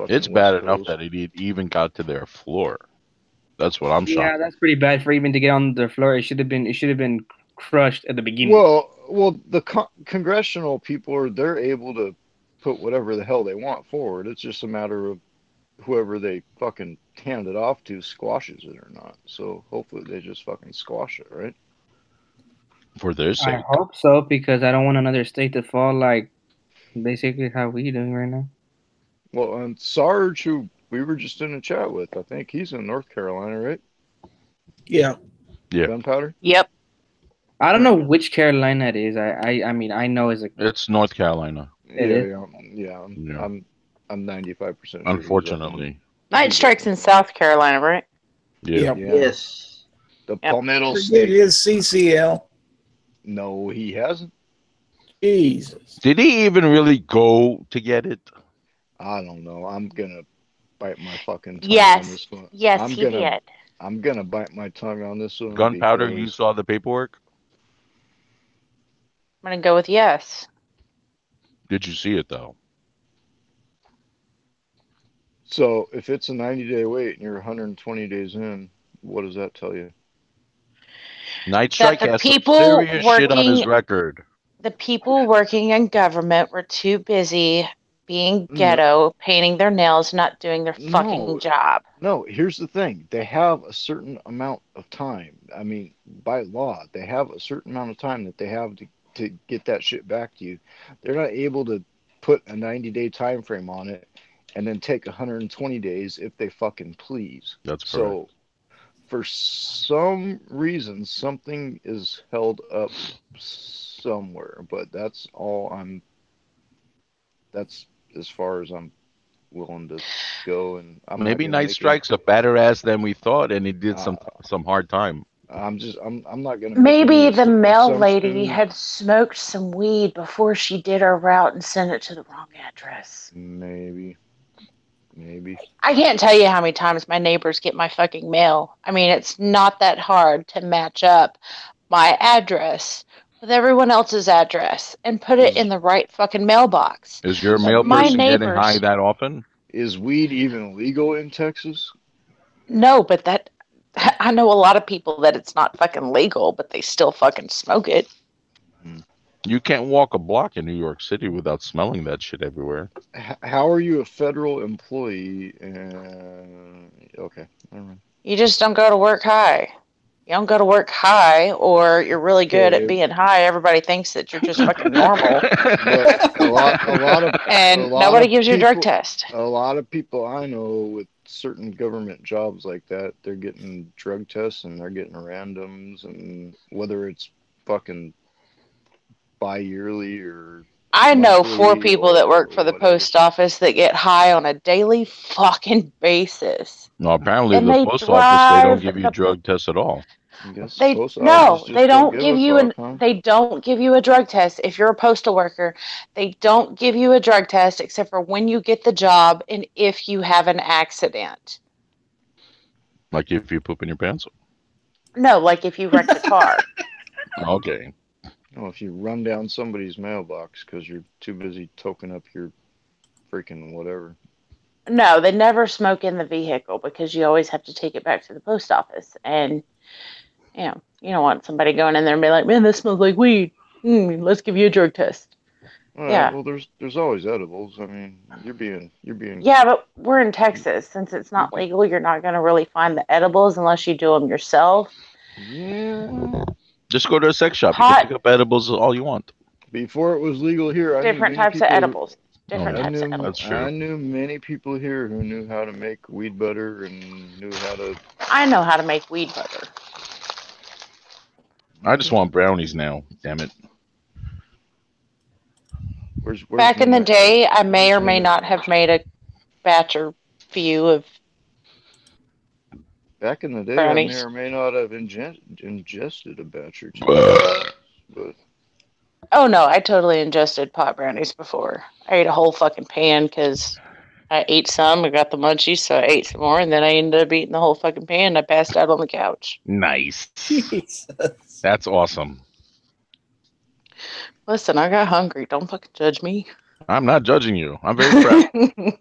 It's bad enough that it even got to their floor. That's what I'm shocked. Yeah, that's pretty bad for even to get on the floor. It should have been crushed at the beginning. Well, the congressional people they're able to put whatever the hell they want forward. It's just a matter of whoever they fucking hand it off to squashes it or not. So hopefully they just fucking squash it, right? For their sake. I hope so, because I don't want another state to fall like basically how we doing right now. Well, and Sarge, who we were just in a chat with, I think he's in North Carolina, right? Yeah. Yeah. Gunpowder? Yep. I don't know which Carolina it is. I mean I know it's North Carolina. Yeah. I'm 95%. Unfortunately. Night Strike's in South Carolina, right? Yeah. Yes. The Palmetto State. It is CCL. No, he hasn't. Jesus. Did he even really go to get it? I don't know. I'm gonna bite my fucking tongue yes. on this one. Yes, he did. I'm gonna bite my tongue on this one. Gunpowder, you saw the paperwork? I'm gonna go with yes. Did you see it though? So if it's a 90-day wait and you're 120 days in, what does that tell you? Night Strike has some serious shit on his record. The people working in government were too busy being ghetto, painting their nails, not doing their fucking job. No, here's the thing. They have a certain amount of time. I mean, by law, they have a certain amount of time that they have to get that shit back to you. They're not able to put a 90-day time frame on it and then take 120 days if they fucking please. That's correct. So, for some reason, something is held up somewhere, but that's as far as I'm willing to go. And maybe Night Strike's a better ass than we thought, and he did some hard time. I'm not gonna. Maybe the mail lady had smoked some weed before she did her route and sent it to the wrong address. Maybe. I can't tell you how many times my neighbors get my fucking mail. I mean, it's not that hard to match up my address with everyone else's address and put it in the right fucking mailbox. Is your mail person getting high that often? Is weed even legal in Texas? No, but I know a lot of people that it's not fucking legal, but they still fucking smoke it. You can't walk a block in New York City without smelling that shit everywhere. How are you a federal employee? Okay, never mind. You just don't go to work high. You don't go to work high, or you're really good at being high. Everybody thinks that you're just fucking normal. And nobody gives you a drug test. A lot of people I know with certain government jobs like that, they're getting drug tests and they're getting randoms, and whether it's fucking bi-yearly or I know 4 people that work for the post office that get high on a daily fucking basis. No, apparently the post office, they don't give you drug tests at all. They don't give you a drug test if you're a postal worker. They don't give you a drug test except for when you get the job and if you have an accident. Like if you poop in your pants? No, like if you wrecked a car. Okay. Oh, if you run down somebody's mailbox because you're too busy toking up your freaking whatever. No, they never smoke in the vehicle because you always have to take it back to the post office. And, you don't want somebody going in there and be like, man, this smells like weed. Let's give you a drug test. Well, there's always edibles. I mean, you're being. Yeah, but we're in Texas. Since it's not legal, you're not going to really find the edibles unless you do them yourself. Yeah. Just go to a sex shop. You can pick up edibles all you want. Before it was legal here, different types of edibles. Different types of edibles. That's true. I knew many people here who knew how to make weed butter and knew how to. I know how to make weed butter. I just want brownies now. Damn it. Where's Back in the Minette? day, I may or Where's may Minette? not have made a batch or few of Back in the day, brownies. I may or may not have ingested a batch or two. But Oh no, I totally ingested pot brownies before. I ate a whole fucking pan because I ate some, I got the munchies, so I ate some more, and then I ended up eating the whole fucking pan, and I passed out on the couch. Nice. Jesus. That's awesome. Listen, I got hungry. Don't fucking judge me. I'm not judging you. I'm very proud.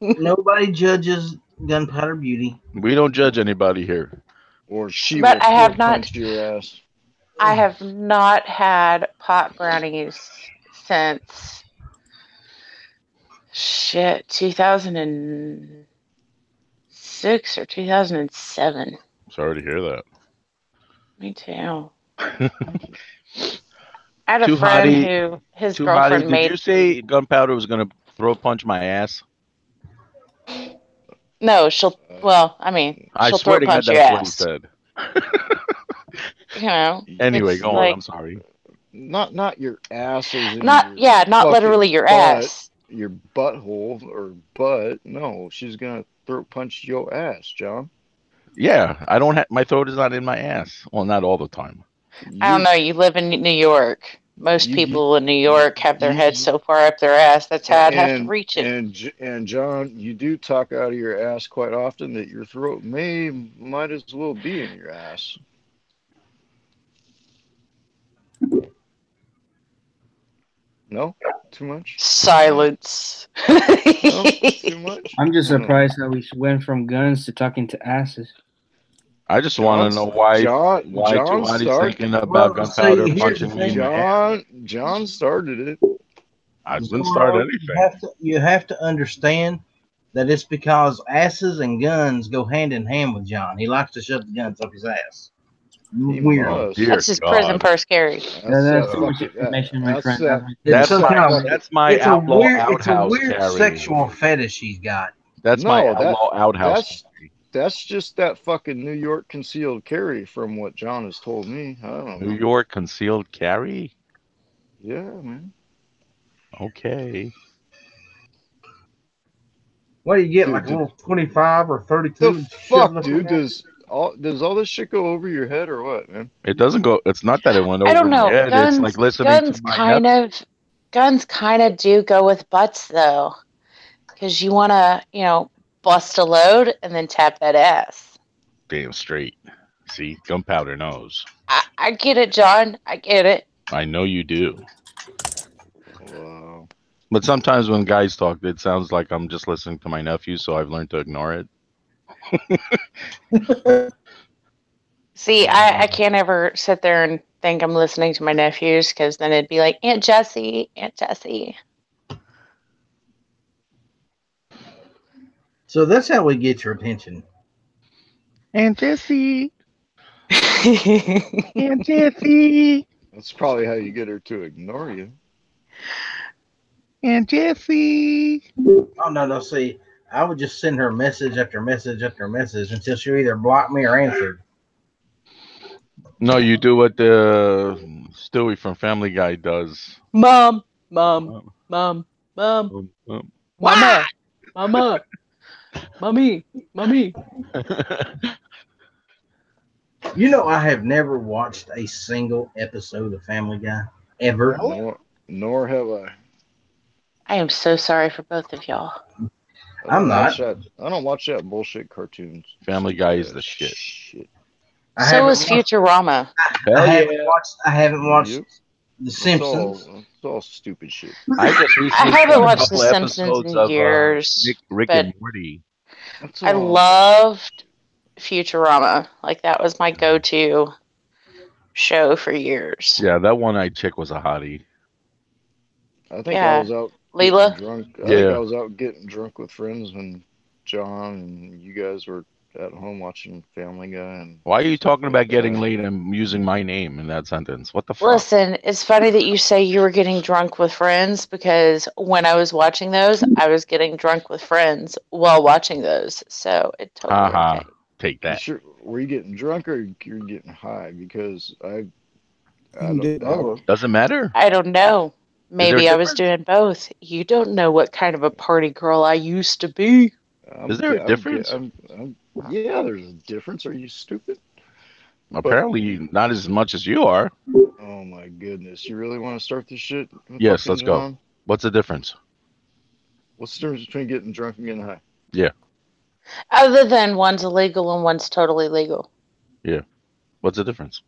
Nobody judges Gunpowder Beauty. We don't judge anybody here. or she But will I have throat not- punch your ass. I have not had pot brownies since 2006 or 2007. Sorry to hear that. Me too. I had a Too friend hotty- who his Too girlfriend hotty. Did made. you say Gunpowder was gonna throat punch my ass? No, she'll. Well, I mean, I she'll swear throat to God, punch your that's what he ass. said. You know. Anyway, It's go like- on. I'm sorry. Not your ass as in Not your not fucking literally your butt, ass. your butthole or butt. No, she's gonna throat punch your ass, John. Yeah, I don't have my throat is not in my ass. Well, not all the time. I don't know. You live in New York. Most You- people in New York have their you- heads so far up their ass. That's how I'd have to reach it. And John, you do talk out of your ass quite often that your throat might as well be in your ass. No, too much. Silence. No, too much. I'm just I don't know. surprised how we went from guns to talking to asses. I just want to know why John too hotty's started. thinking about Well, Gunpowder see, here's the punching me in thing. the ass. John started it. I didn't start Well, anything. You have to understand that it's because asses and guns go hand in hand with John. He likes to shove the guns up his ass. He Weird. must. Dear That's his God. prison purse carry. That's That's that too much fucking- information, my that's friend. that- It's some kind of- That's my it's a outlaw weird, outhouse it's a weird carry. sexual fetish he's got. That's No, my that- outlaw outhouse. That's just that fucking New York concealed carry from what John has told me. I don't know. New York concealed carry. Yeah, man. Okay. What do you get, Dude, like a dude. little 25 or 32? The and shove fuck, it dude? up there? Does all this shit go over your head or what, man? It doesn't go. It's not that it went over I don't know. my head. Guns, It's like listening guns to my kind of do go with butts though, because you want to, bust a load and then tap that ass. damn straight. See, Gunpowder knows. I get it, John. I get it. I know you do. Wow. But sometimes when guys talk, it sounds like I'm just listening to my nephew, so I've learned to ignore it. See, I can't ever sit there and think I'm listening to my nephews because then it'd be like, Aunt Jessie, Aunt Jessie. So that's how we get your attention. Aunt Jessie. Aunt Jessie. That's probably how you get her to ignore you. Aunt Jessie. Oh, no. See, I would just send her message after message after message until she either blocked me or answered. No, you do what the Stewie from Family Guy does. Mom. Um, Mama. Mommy. You know, I have never watched a single episode of Family Guy ever. Nor have I. I am so sorry for both of y'all. I'm not. I don't watch that bullshit cartoons. Family Guy is the shit. I So haven't is Futurama. Hell I yeah. haven't watched Yep. The It's Simpsons. all stupid shit. I just recently I haven't saw a watched The couple Simpsons episodes in of, years, Rick but and Morty. That's I all. loved Futurama. Like that was my go-to show for years. Yeah, that one-eyed chick was a hottie. I think Yeah. I was out Leela? getting drunk. I Yeah. think I was out getting drunk with friends when John and you guys were at home watching Family Guy. And why are you talking about getting laid and using my name in that sentence? What the fuck? Listen, it's funny that you say you were getting drunk with friends because when I was watching those, I was getting drunk with friends while watching those. So it totally okay. Take that. Sure, were you getting drunk or you're getting high? Because I doesn't matter. I don't know. Maybe I was doing both. You don't know what kind of a party girl I used to be. Is there a difference? Yeah, there's a difference. Are you stupid? Apparently not as much as you are. Oh my goodness. You really want to start this shit? Yes, let's go. What's the difference? What's the difference between getting drunk and getting high? Yeah. Other than one's illegal and one's totally legal. Yeah. What's the difference?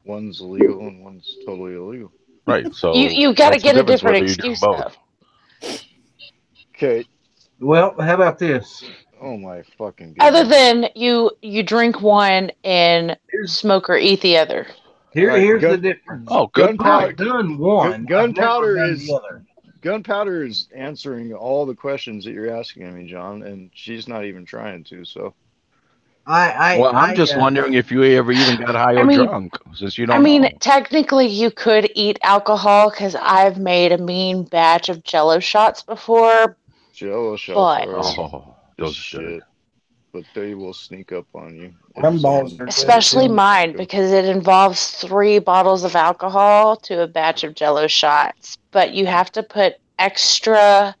One's illegal and one's totally illegal. Right. So you got to get a different excuse though. Okay. Well, how about this? Oh my fucking goodness. Other than you drink one and smoke or eat the other. Here's the difference. Oh, gunpowder. Done one. Gunpowder is answering all the questions that you're asking me, John, and she's not even trying to. So. I'm just wondering if you ever even got high or drunk, since you don't. know. Technically, you could eat alcohol because I've made a mean batch of Jello shots before. Jello shots those shit. But they will sneak up on you. Especially mine, because it involves 3 bottles of alcohol to a batch of Jello shots. But you have to put extra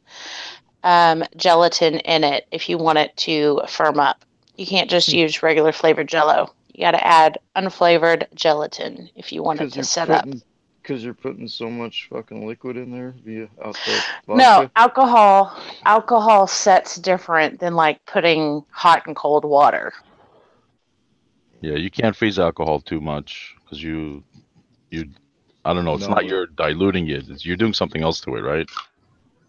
gelatin in it if you want it to firm up. You can't just use regular flavored Jello. You got to add unflavored gelatin if you want it to set up. Because you're putting so much fucking liquid in there via vodka? No, alcohol sets different than like putting hot and cold water. Yeah, you can't freeze alcohol too much because you I don't know. It's not you're diluting it. You're doing something else to it, right?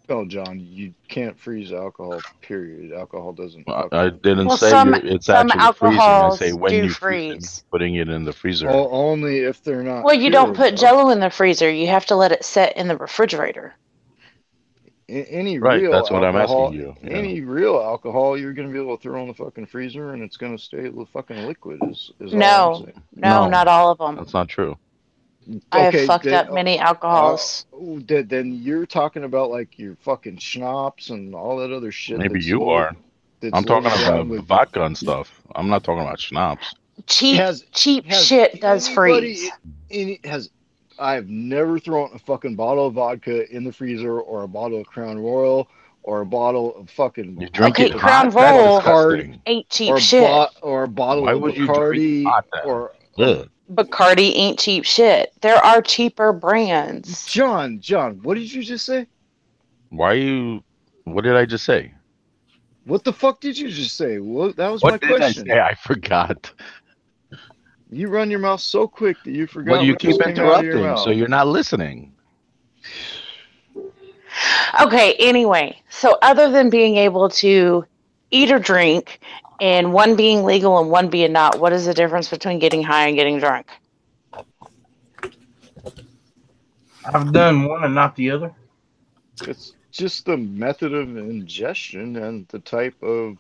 No, John, you can't freeze alcohol. Period. Alcohol doesn't. I didn't say it's actually freezing. I say when you freeze, putting it in the freezer. Only if they're not. Well, you don't put Jello in the freezer. You have to let it set in the refrigerator. Any right, real that's alcohol, what I'm asking you. Yeah. Any real alcohol, you're going to be able to throw in the fucking freezer, and it's going to stay fucking liquid. Is all I'm saying. No, not all of them. That's not true. I have fucked up many alcohols. Then you're talking about like your fucking schnapps and all that other shit. Maybe you are. I'm talking about vodka and stuff. I'm not talking about schnapps. Cheap shit does freeze. I've never thrown a fucking bottle of vodka in the freezer, or a bottle of Crown Royal, or a bottle of fucking. You drink it Crown Royal ain't cheap shit. Or a bottle of Bacardi, or. Bacardi ain't cheap shit. There are cheaper brands. John, what did you just say? What did I just say? What the fuck did you just say? Well, that was my question. What did I say? I forgot. You run your mouth so quick that you forgot. Well, you keep interrupting, so you're not listening. Okay, anyway. So other than being able to eat or drink, and one being legal and one being not, what is the difference between getting high and getting drunk? I've done one and not the other. It's just the method of ingestion and the type of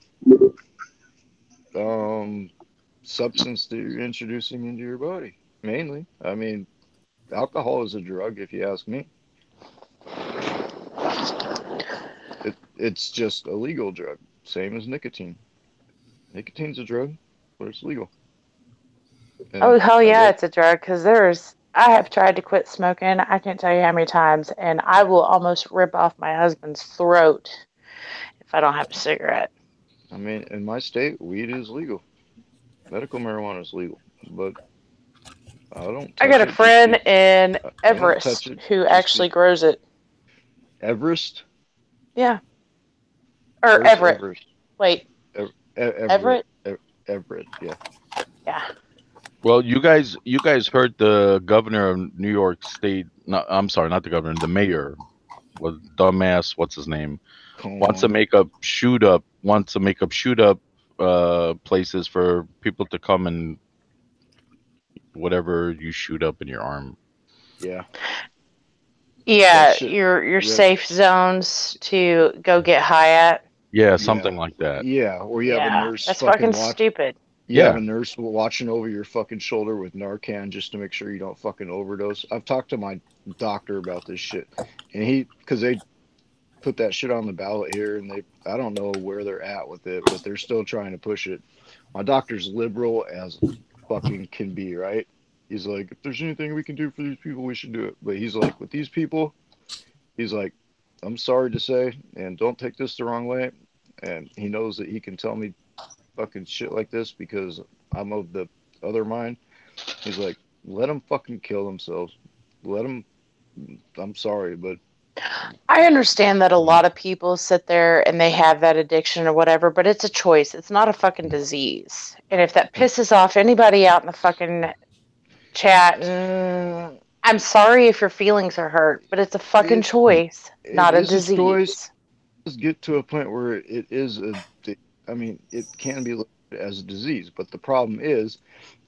substance that you're introducing into your body, mainly. I mean, alcohol is a drug, if you ask me. It's just a legal drug, same as nicotine. Nicotine's a drug, but it's legal. And hell yeah, it's a drug, because I have tried to quit smoking, I can't tell you how many times, and I will almost rip off my husband's throat if I don't have a cigarette. I mean, in my state, weed is legal. Medical marijuana is legal, but I got a friend in Everest who actually grows it. Everest? Yeah. Or Everett. Everest? Wait. Everett? Everett, yeah. Yeah. Well, you guys heard the governor of New York State. No, I'm sorry, not the governor. The mayor, dumbass. What's his name? Wants to make up shoot up places for people to come and whatever you shoot up in your arm. Yeah. Yeah, your safe zones to go get high at. Yeah, something like that. Yeah, or you have a nurse that's fucking stupid. You have a nurse watching over your fucking shoulder with Narcan just to make sure you don't fucking overdose. I've talked to my doctor about this shit, and because they put that shit on the ballot here, and I don't know where they're at with it, but they're still trying to push it. My doctor's liberal as fucking can be, right? He's like, if there's anything we can do for these people, we should do it. But he's like, with these people, he's like, I'm sorry to say, and don't take this the wrong way. And he knows that he can tell me fucking shit like this because I'm of the other mind. He's like, let them fucking kill themselves. Let them. I'm sorry, but I understand that a lot of people sit there and they have that addiction or whatever, but it's a choice. It's not a fucking disease. And if that pisses off anybody out in the fucking chat, I'm sorry if your feelings are hurt, but it's a fucking choice, not a disease. Choice. Does get to a point where it is I mean, it can be looked at as a disease, but the problem is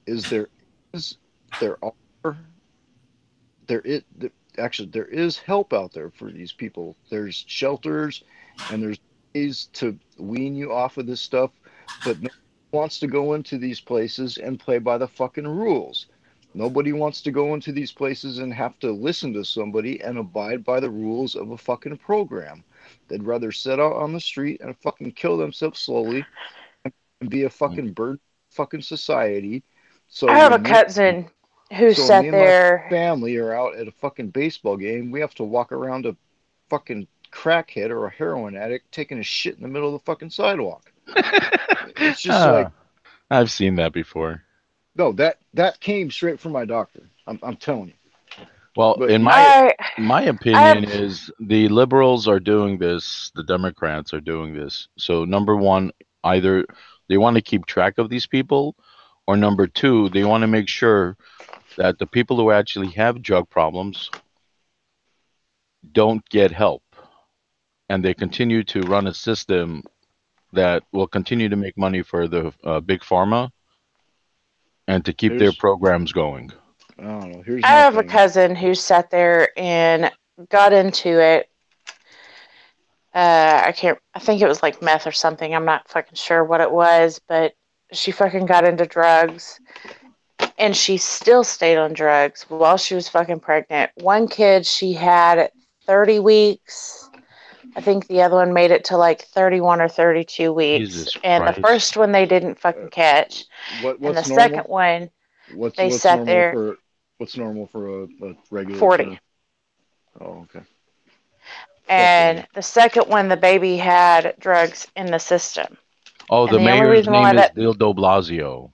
there is help out there for these people. There's shelters and there's ways to wean you off of this stuff, but no one wants to go into these places and play by the fucking rules. Nobody wants to go into these places and have to listen to somebody and abide by the rules of a fucking program. They'd rather sit out on the street and fucking kill themselves slowly and be a fucking burden fucking society. So I have a cousin who sat there. My family are out at a fucking baseball game. We have to walk around a fucking crackhead or a heroin addict taking a shit in the middle of the fucking sidewalk. It's just like, I've seen that before. No, that came straight from my doctor. I'm telling you. Well, but in my opinion is the liberals are doing this, the Democrats are doing this. So number one, either they want to keep track of these people, or number two, they want to make sure that the people who actually have drug problems don't get help. And they continue to run a system that will continue to make money for the big pharma and to keep their programs going. I don't know. I have a cousin who sat there and got into it. I think it was like meth or something. I'm not fucking sure what it was, but she fucking got into drugs. And she still stayed on drugs while she was fucking pregnant. One kid she had 30 weeks. I think the other one made it to like 31 or 32 weeks. Jesus and Christ. The first one they didn't fucking catch. And the normal? Second one, they sat there. What's normal for a regular 40. Term? Oh, okay. And the second one, the baby had drugs in the system. Oh, the mayor's name is Dildo Blasio.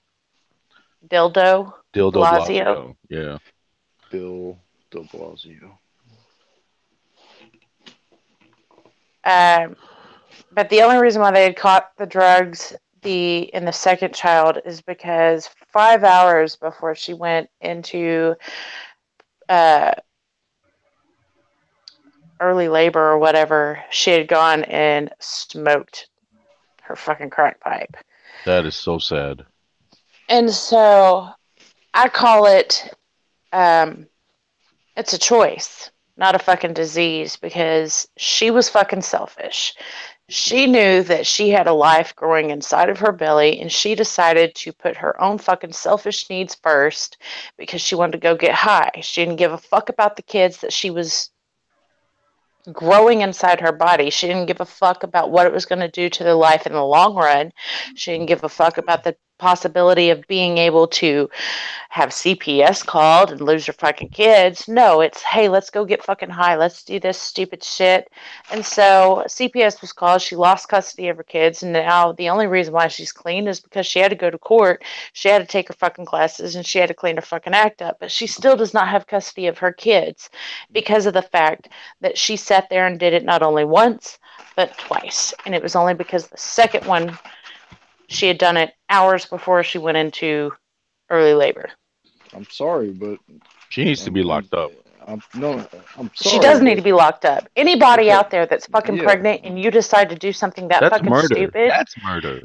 Dildo Blasio. Yeah. Bill de Blasio. But the only reason why they had caught the drugs in the second child is because 5 hours before she went into early labor or whatever, she had gone and smoked her fucking crack pipe. That is so sad. And so I call it, it's a choice, not a fucking disease, because she was fucking selfish. She knew that she had a life growing inside of her belly, and she decided to put her own fucking selfish needs first because she wanted to go get high. She didn't give a fuck about the kids that she was growing inside her body. She didn't give a fuck about what it was going to do to their life in the long run. She didn't give a fuck about the possibility of being able to have CPS called and lose your fucking kids. No, it's, hey, let's go get fucking high. Let's do this stupid shit. And so CPS was called. She lost custody of her kids. And now the only reason why she's clean is because she had to go to court. She had to take her fucking classes and she had to clean her fucking act up. But she still does not have custody of her kids because of the fact that she sat there and did it not only once, but twice. And it was only because the second one, she had done it hours before she went into early labor. I'm sorry, but she needs to be locked up. I'm sorry. She does need to be locked up. Anybody out there that's fucking pregnant and you decide to do something that's fucking murder. Stupid. That's murder.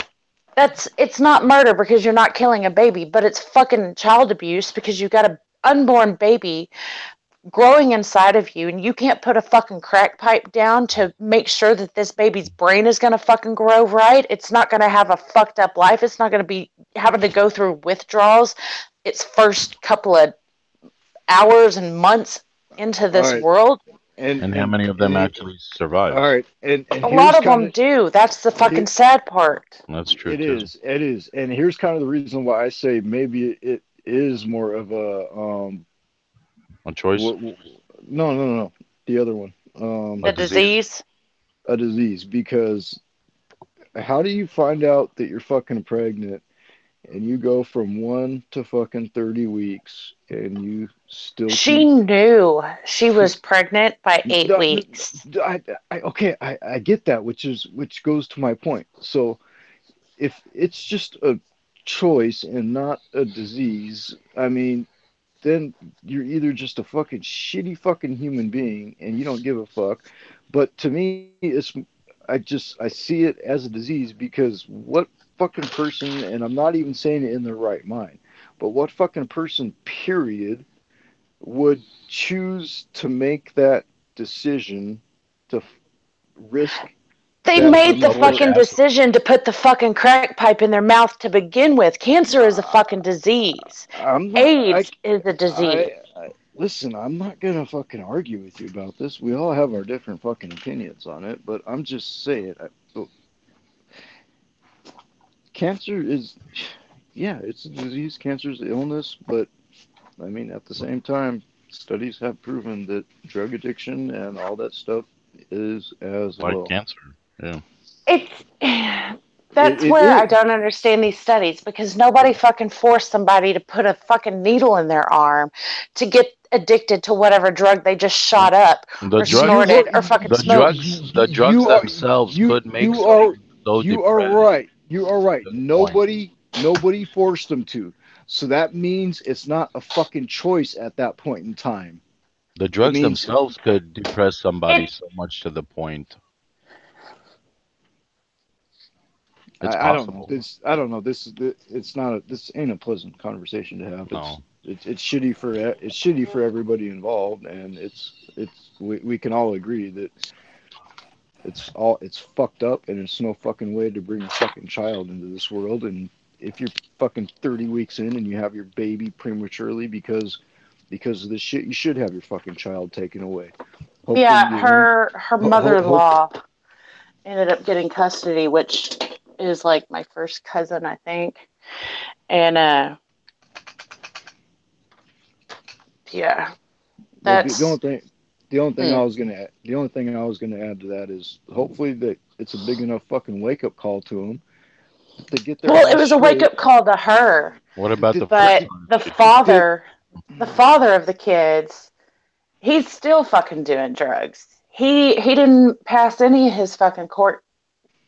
It's not murder because you're not killing a baby, but it's fucking child abuse because you got an unborn baby growing inside of you, and you can't put a fucking crack pipe down to make sure that this baby's brain is going to fucking grow right. It's not going to have a fucked up life. It's not going to be having to go through withdrawals its first couple of hours and months into this world. And how many of them actually survive? All right, and a lot of them do. That's the fucking sad part. That's true. It is, and here's kind of the reason why I say maybe it is more of a choice. No, the other one. A disease. A disease, because how do you find out that you're fucking pregnant? And you go from 1 to fucking 30 weeks, and you still. She knew she was pregnant by 8 weeks. I get that, which goes to my point. So, if it's just a choice and not a disease, I mean, then you're either just a fucking shitty fucking human being, and you don't give a fuck. But to me, I see it as a disease, because what fucking person, and I'm not even saying it in the right mind, but what fucking person, period, would choose to make that decision to risk? They made the fucking decision to put the fucking crack pipe in their mouth to begin with. Cancer is a fucking disease. AIDS is a disease. Listen, I'm not gonna fucking argue with you about this. We all have our different fucking opinions on it, but I'm just saying, cancer is, yeah, it's a disease. Cancer is an illness, but I mean, at the same time, studies have proven that drug addiction and all that stuff is as like well. Cancer. Yeah. That's where I don't understand these studies, because nobody fucking forced somebody to put a fucking needle in their arm to get addicted to whatever drug they just shot up or snorted or fucking smoked. The drugs themselves could make those. You are right. You are right. Nobody forced them to. So that means it's not a fucking choice at that point in time. The drugs themselves could depress somebody so much to the point. It's possible. I don't know. This ain't a pleasant conversation to have. No. It's shitty for everybody involved, and we can all agree that it's fucked up, and there's no fucking way to bring a fucking child into this world. And if you're fucking 30 weeks in and you have your baby prematurely because of this shit, you should have your fucking child taken away. Hopefully her mother-in-law ended up getting custody, which is like my first cousin, I think. And yeah, that's the only thing I was gonna add to that is hopefully that it's a big enough fucking wake up call to them to get their. Well, it was a wake up call to her. What about the father of the kids? He's still fucking doing drugs. He didn't pass any of his fucking court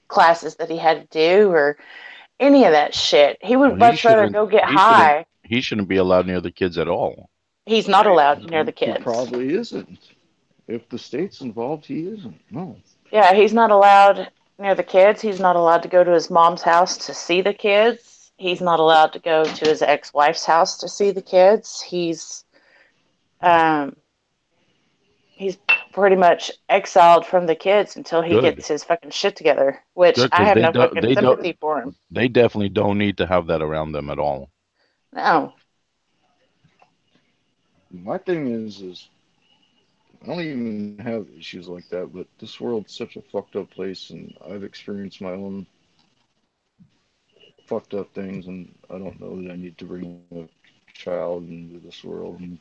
classes that he had to do or any of that shit. He would much rather go get high. He shouldn't be allowed near the kids at all. He's not allowed near the kids. He probably isn't. If the state's involved, he isn't. No. Yeah, he's not allowed near the kids. He's not allowed to go to his mom's house to see the kids. He's not allowed to go to his ex-wife's house to see the kids. He's pretty much exiled from the kids until he gets his fucking shit together, which I have no fucking sympathy for him. They definitely don't need to have that around them at all. No. My thing is I don't even have issues like that, but this world's such a fucked up place, and I've experienced my own fucked up things, and I don't know that I need to bring a child into this world. And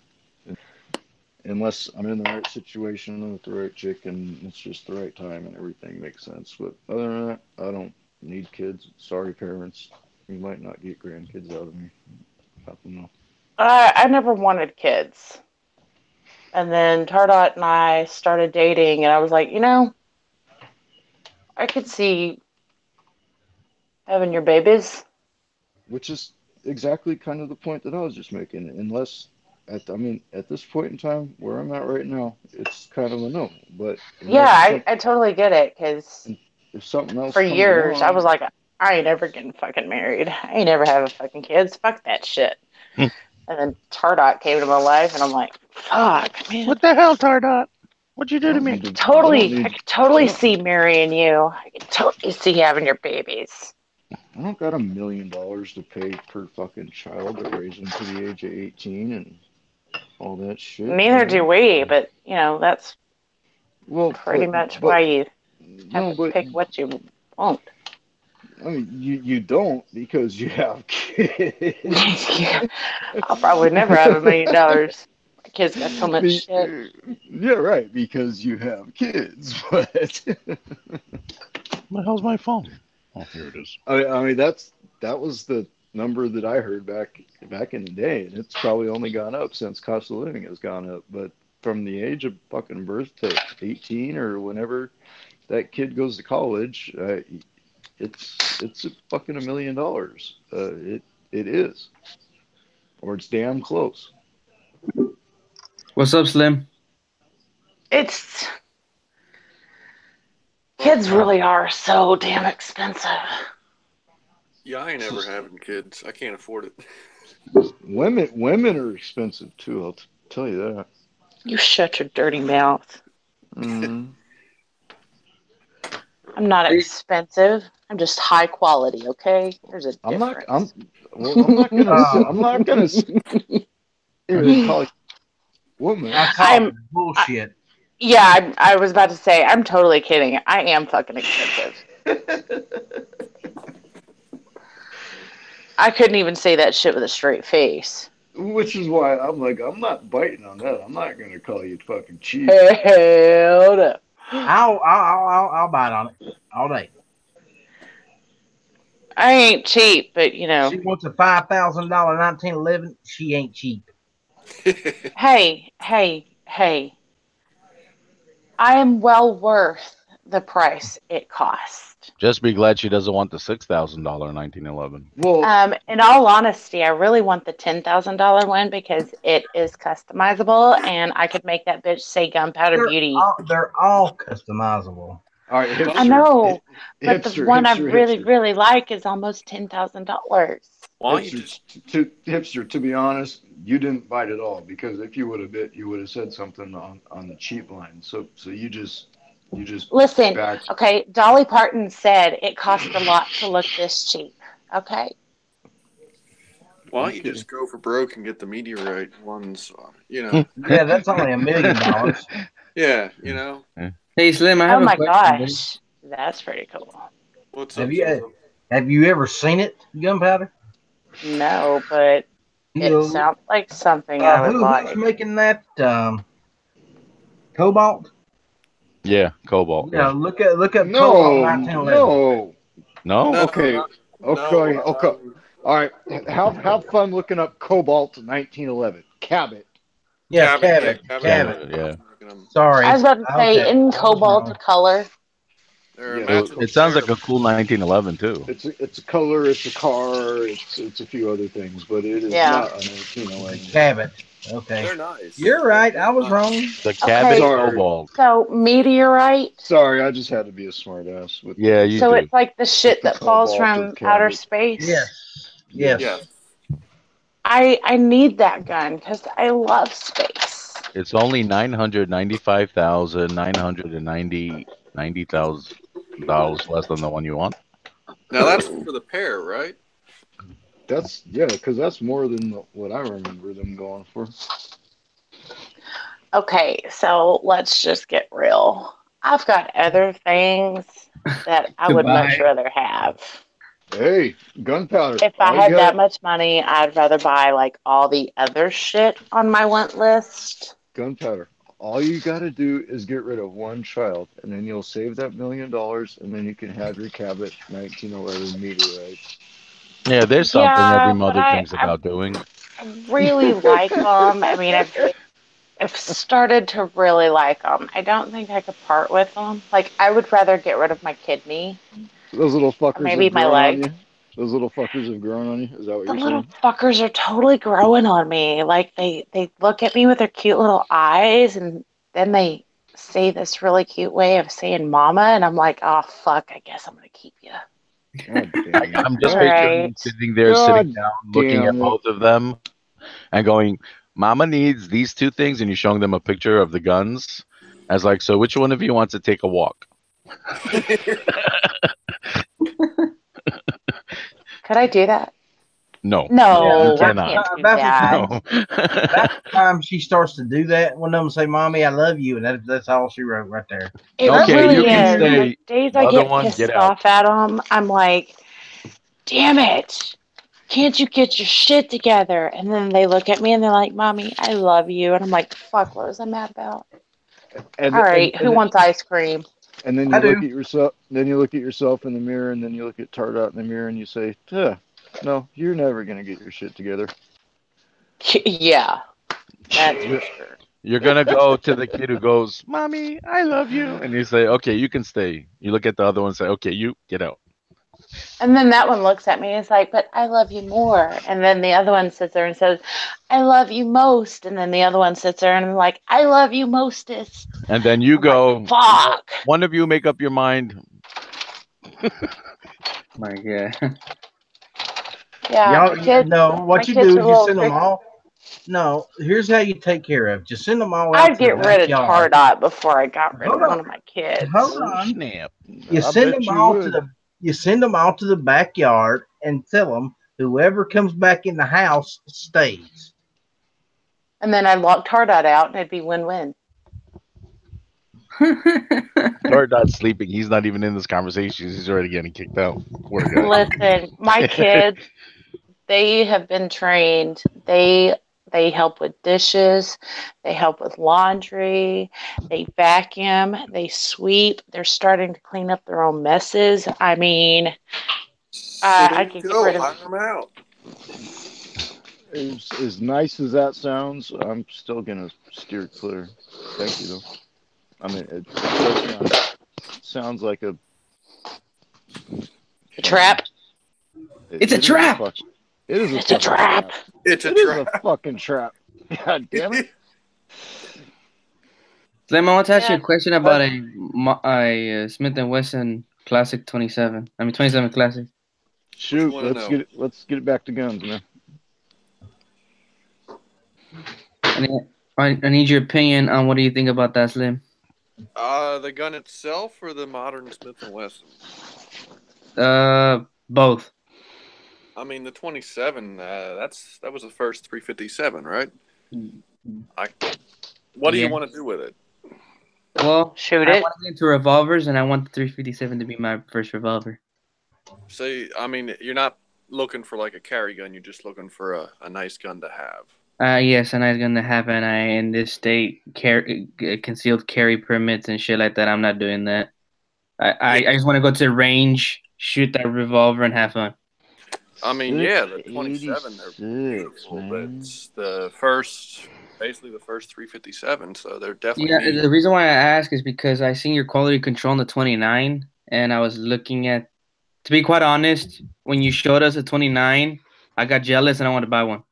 unless I'm in the right situation with the right chick and it's just the right time and everything makes sense. But other than that, I don't need kids. Sorry, parents. You might not get grandkids out of me. I don't know. I never wanted kids. And then Tardot and I started dating, and I was like, I could see having your babies. Which is exactly kind of the point that I was just making. Unless, at this point in time, where I'm at right now, it's kind of a no. But yeah, I totally get it, because if something else for years, I was like, I ain't ever getting fucking married. I ain't ever having fucking kids. Fuck that shit. And then Tardot came to my life, and I'm like, fuck, man. What the hell, Tardot? What'd you do to me? I could totally see marrying you. I could totally see having your babies. I don't got $1 million to pay per fucking child to raise them to the age of 18 and all that shit. Neither do we, but that's pretty much why you have to pick what you want. I mean, you don't because you have kids. Yeah, I'll probably never have $1 million. My kids got so much shit. Yeah, right, because you have kids. But what the hell's my phone? Oh, here it is. I mean, that was the number that I heard back in the day, and it's probably only gone up since cost of living has gone up. But from the age of fucking birth to 18 or whenever that kid goes to college, it's a fucking $1 million. It is, or it's damn close. What's up, Slim? Kids really are so damn expensive. Yeah, I ain't ever having kids. I can't afford it. Women are expensive too. I'll tell you that. You shut your dirty mouth. Mm-hmm. I'm not expensive. I'm just high quality. Okay, there's a difference. I'm not gonna even call it woman. I'm bullshit. Yeah, I was about to say, I'm totally kidding. I am fucking expensive. I couldn't even say that shit with a straight face. Which is why I'm like, I'm not biting on that. I'm not gonna call you fucking cheap. Hell no. I'll bite on it all day. I ain't cheap, but She wants a $5,000 1911. She ain't cheap. Hey. I am well worth the price it cost. Just be glad she doesn't want the $6,000 1911. Well, in all honesty, I really want the $10,000 one because it is customizable, and I could make that bitch say Gunpowder Beauty. They're all customizable. All right, hipster, I know, but hipster, the one I really, hipster. really like is almost $10,000. Why you just hipster? To be honest, you didn't bite at all because if you would have bit, you would have said something on the cheap line. So you just listen. backed. Okay, Dolly Parton said it cost a lot to look this cheap. Okay. Why don't you just go for broke and get the meteorite ones? Yeah, that's only $1 million. Yeah, Hey, Slim, I have Oh my a question. gosh, that's pretty cool. What's Have up? you ever seen it, Gunpowder? No, but it sounds like something I would like. Who's making that? Cobalt. Yeah, Cobalt. Yeah, look at Cobalt No. 1911. Okay. All right. Have fun looking up Cobalt 1911. Cabot. Yeah, Cabot. Yeah. Sorry. I was about to say, in Cobalt a color. It sounds like a cool 1911 too. It's a color, it's a car, it's a few other things, but it is not a 1911. Cabot. Okay. They're nice. You're right. I was wrong. The Cabot Cobalt. So meteorite. Sorry, I just had to be a smart ass. Yeah, you do. So it's like the shit that falls from outer space. Yes. I need that gun because I love space. It's only $995,990 less than the one you want. Now that's for the pair, right? Because that's more than what I remember them going for. Okay, so let's just get real. I've got other things that I would much rather have. Hey, Gunpowder. If I had that much money, I'd rather buy like all the other shit on my want list. Gunpowder. All you got to do is get rid of one child, and then you'll save that $1 million, and then you can have your Cabot 1911 meteorite. Yeah, there's something every mother thinks about doing. I really like them. I mean, I've started to really like them. I don't think I could part with them. Like, I would rather get rid of my kidney. Those little fuckers. Maybe my leg. Those little fuckers have grown on you? Is that what you're saying? The little fuckers are totally growing on me. Like, they look at me with their cute little eyes, and then they say this really cute way of saying mama, and I'm like, oh, fuck, I guess I'm going to keep you. I'm just picturing sitting there, sitting down, looking at both of them, and going, "Mama needs these two things," and you're showing them a picture of the guns, as like, so which one of you wants to take a walk? Could I do that? No. No, You I cannot. can't do About that. the time she starts to do that, one of them say, "Mommy, I love you," and that's all she wrote right there. It Okay, really you can is. stay. The days The I other get one, pissed get out. off at them, I'm like, damn it. Can't you get your shit together? And then they look at me and they're like, Mommy, I love you. And I'm like, fuck, what was I mad about? All right, who wants ice cream? And then you look at yourself. Then you look at yourself in the mirror, and then you look at Tardot in the mirror, and you say, "No, you're never gonna get your shit together." Yeah, that's for sure. You're gonna go to the kid who goes, "Mommy, I love you," and you say, "Okay, you can stay." You look at the other one and say, "Okay, you get out." And then that one looks at me and is like, but I love you more. And then the other one sits there and says, I love you most. And then the other one sits there and I'm like, I love you mostest. And then you go, like, fuck. One of you make up your mind. My God. Yeah. What you do is you send them all. No, here's how you take care of it. Just send them all out. I'd get rid of Tardot before I got rid of one of my kids. Hold on. Snap. You send them all to the backyard and tell them whoever comes back in the house stays. And then I'd lock Tardot out and it'd be win-win. Tardot's sleeping. He's not even in this conversation. He's already getting kicked out. Listen, my kids, they have been trained. They help with dishes. They help with laundry. They vacuum. They sweep. They're starting to clean up their own messes. I mean, I could get rid of them out. As nice as that sounds, I'm still gonna steer clear. Thank you, though. I mean, it sounds like a trap. It's a trap. It's a trap. It's a fucking trap. God damn it. Slim, I want to ask you a question about a Smith & Wesson Classic 27. I mean 27 Classic. Shoot, let's get it back to guns, man. I need your opinion on what do you think about that, Slim? The gun itself or the modern Smith & Wesson? Both. I mean, the 27. That was the first 357, right? What do you want to do with it? Well, shoot I it. want to get into revolvers, and I want the 357 to be my first revolver. So, I mean, you're not looking for like a carry gun. You're just looking for a nice gun to have. Yes, a nice gun to have, and in this state concealed carry permits and shit like that. I'm not doing that. I just want to go to the range, shoot that revolver, and have fun. I mean, yeah, the 27, they're beautiful, but it's basically the first 357, so they're definitely the reason why I ask is because I seen your quality control on the 29, and I was looking at, to be quite honest, when you showed us a 29, I got jealous and I wanted to buy one.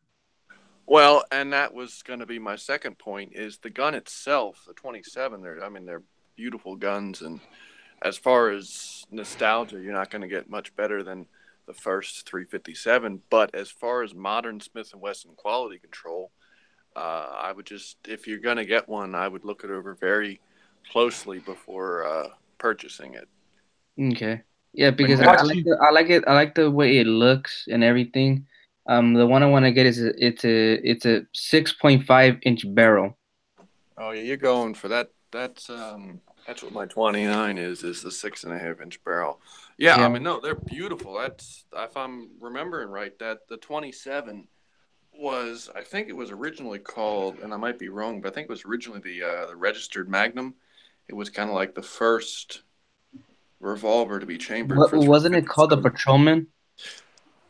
Well, and that was going to be my second point, is the gun itself, the 27, they're beautiful guns, and as far as nostalgia, you're not going to get much better than the first 357, but as far as modern Smith & Wesson quality control, I would just, if you're going to get one, I would look it over very closely before purchasing it. Okay. Yeah, because I like it. I like the way it looks and everything. The one I want to get is it's a 6.5 inch barrel. Oh yeah, you're going for that. That's what my 29 is the 6.5 inch barrel. Yeah, I mean, no, they're beautiful. That's, if I'm remembering right, that the 27 was, I think it was originally called, and I might be wrong, but I think it was originally the registered Magnum. It was kind of like the first revolver to be chambered. Wasn't it called the Patrolman?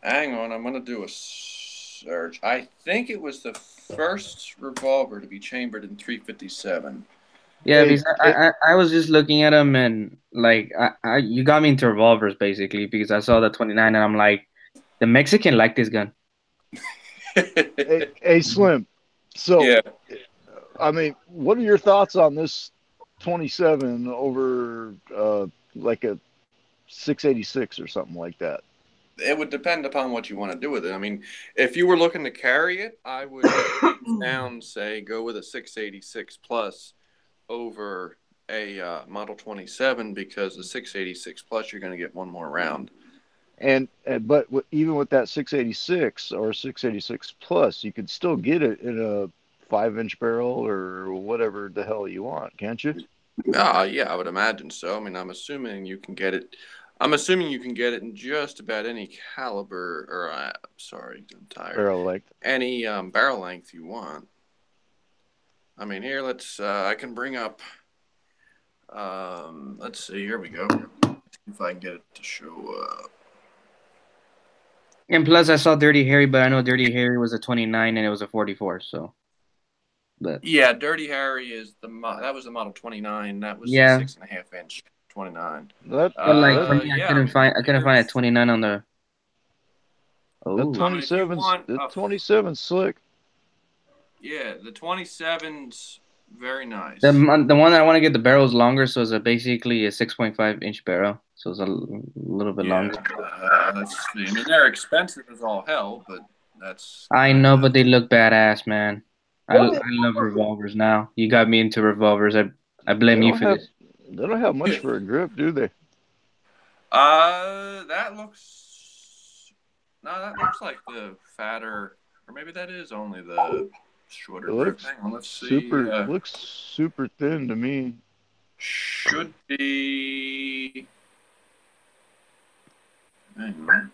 Hang on, I'm going to do a search. I think it was the first revolver to be chambered in 357. Yeah, because I was just looking at them and like you got me into revolvers basically because I saw the 29 and I'm like, the Mexican like this gun. Hey, Slim. So, yeah. I mean, what are your thoughts on this 27 over like a 686 or something like that? it would depend upon what you want to do with it. I mean, if you were looking to carry it, I would down say go with a 686 plus over a Model 27 because the 686 plus you're going to get one more round. But even with that 686 or 686 plus, you could still get it in a 5-inch barrel or whatever the hell you want, can't you? Yeah, I would imagine so. I mean, I'm assuming you can get it. I'm assuming you can get it in just about any caliber, or sorry, I'm tired. Barrel length. Any barrel length you want. I mean, here, I can bring up. Let's see. Here we go. If I can get it to show up. And plus, I saw Dirty Harry, but I know Dirty Harry was a 29 and it was a 44. So, but yeah, Dirty Harry is that was the Model 29. That was the 6.5 inch 29. But like for me, I couldn't find a 29 on the. Oh, the 27's slick. Yeah, the 27's very nice. The one I want to get the barrel is longer, so it's basically a 6.5 inch barrel, so it's a little bit longer. I mean, they're expensive as all hell, but that's. I know, but they look badass, man. I love revolvers now. You got me into revolvers. I blame you for this. They don't have much for a grip, do they? That looks like the fatter, or maybe that is only the shorter grip. Hang on, let's see. Looks super thin to me. Should be. Hang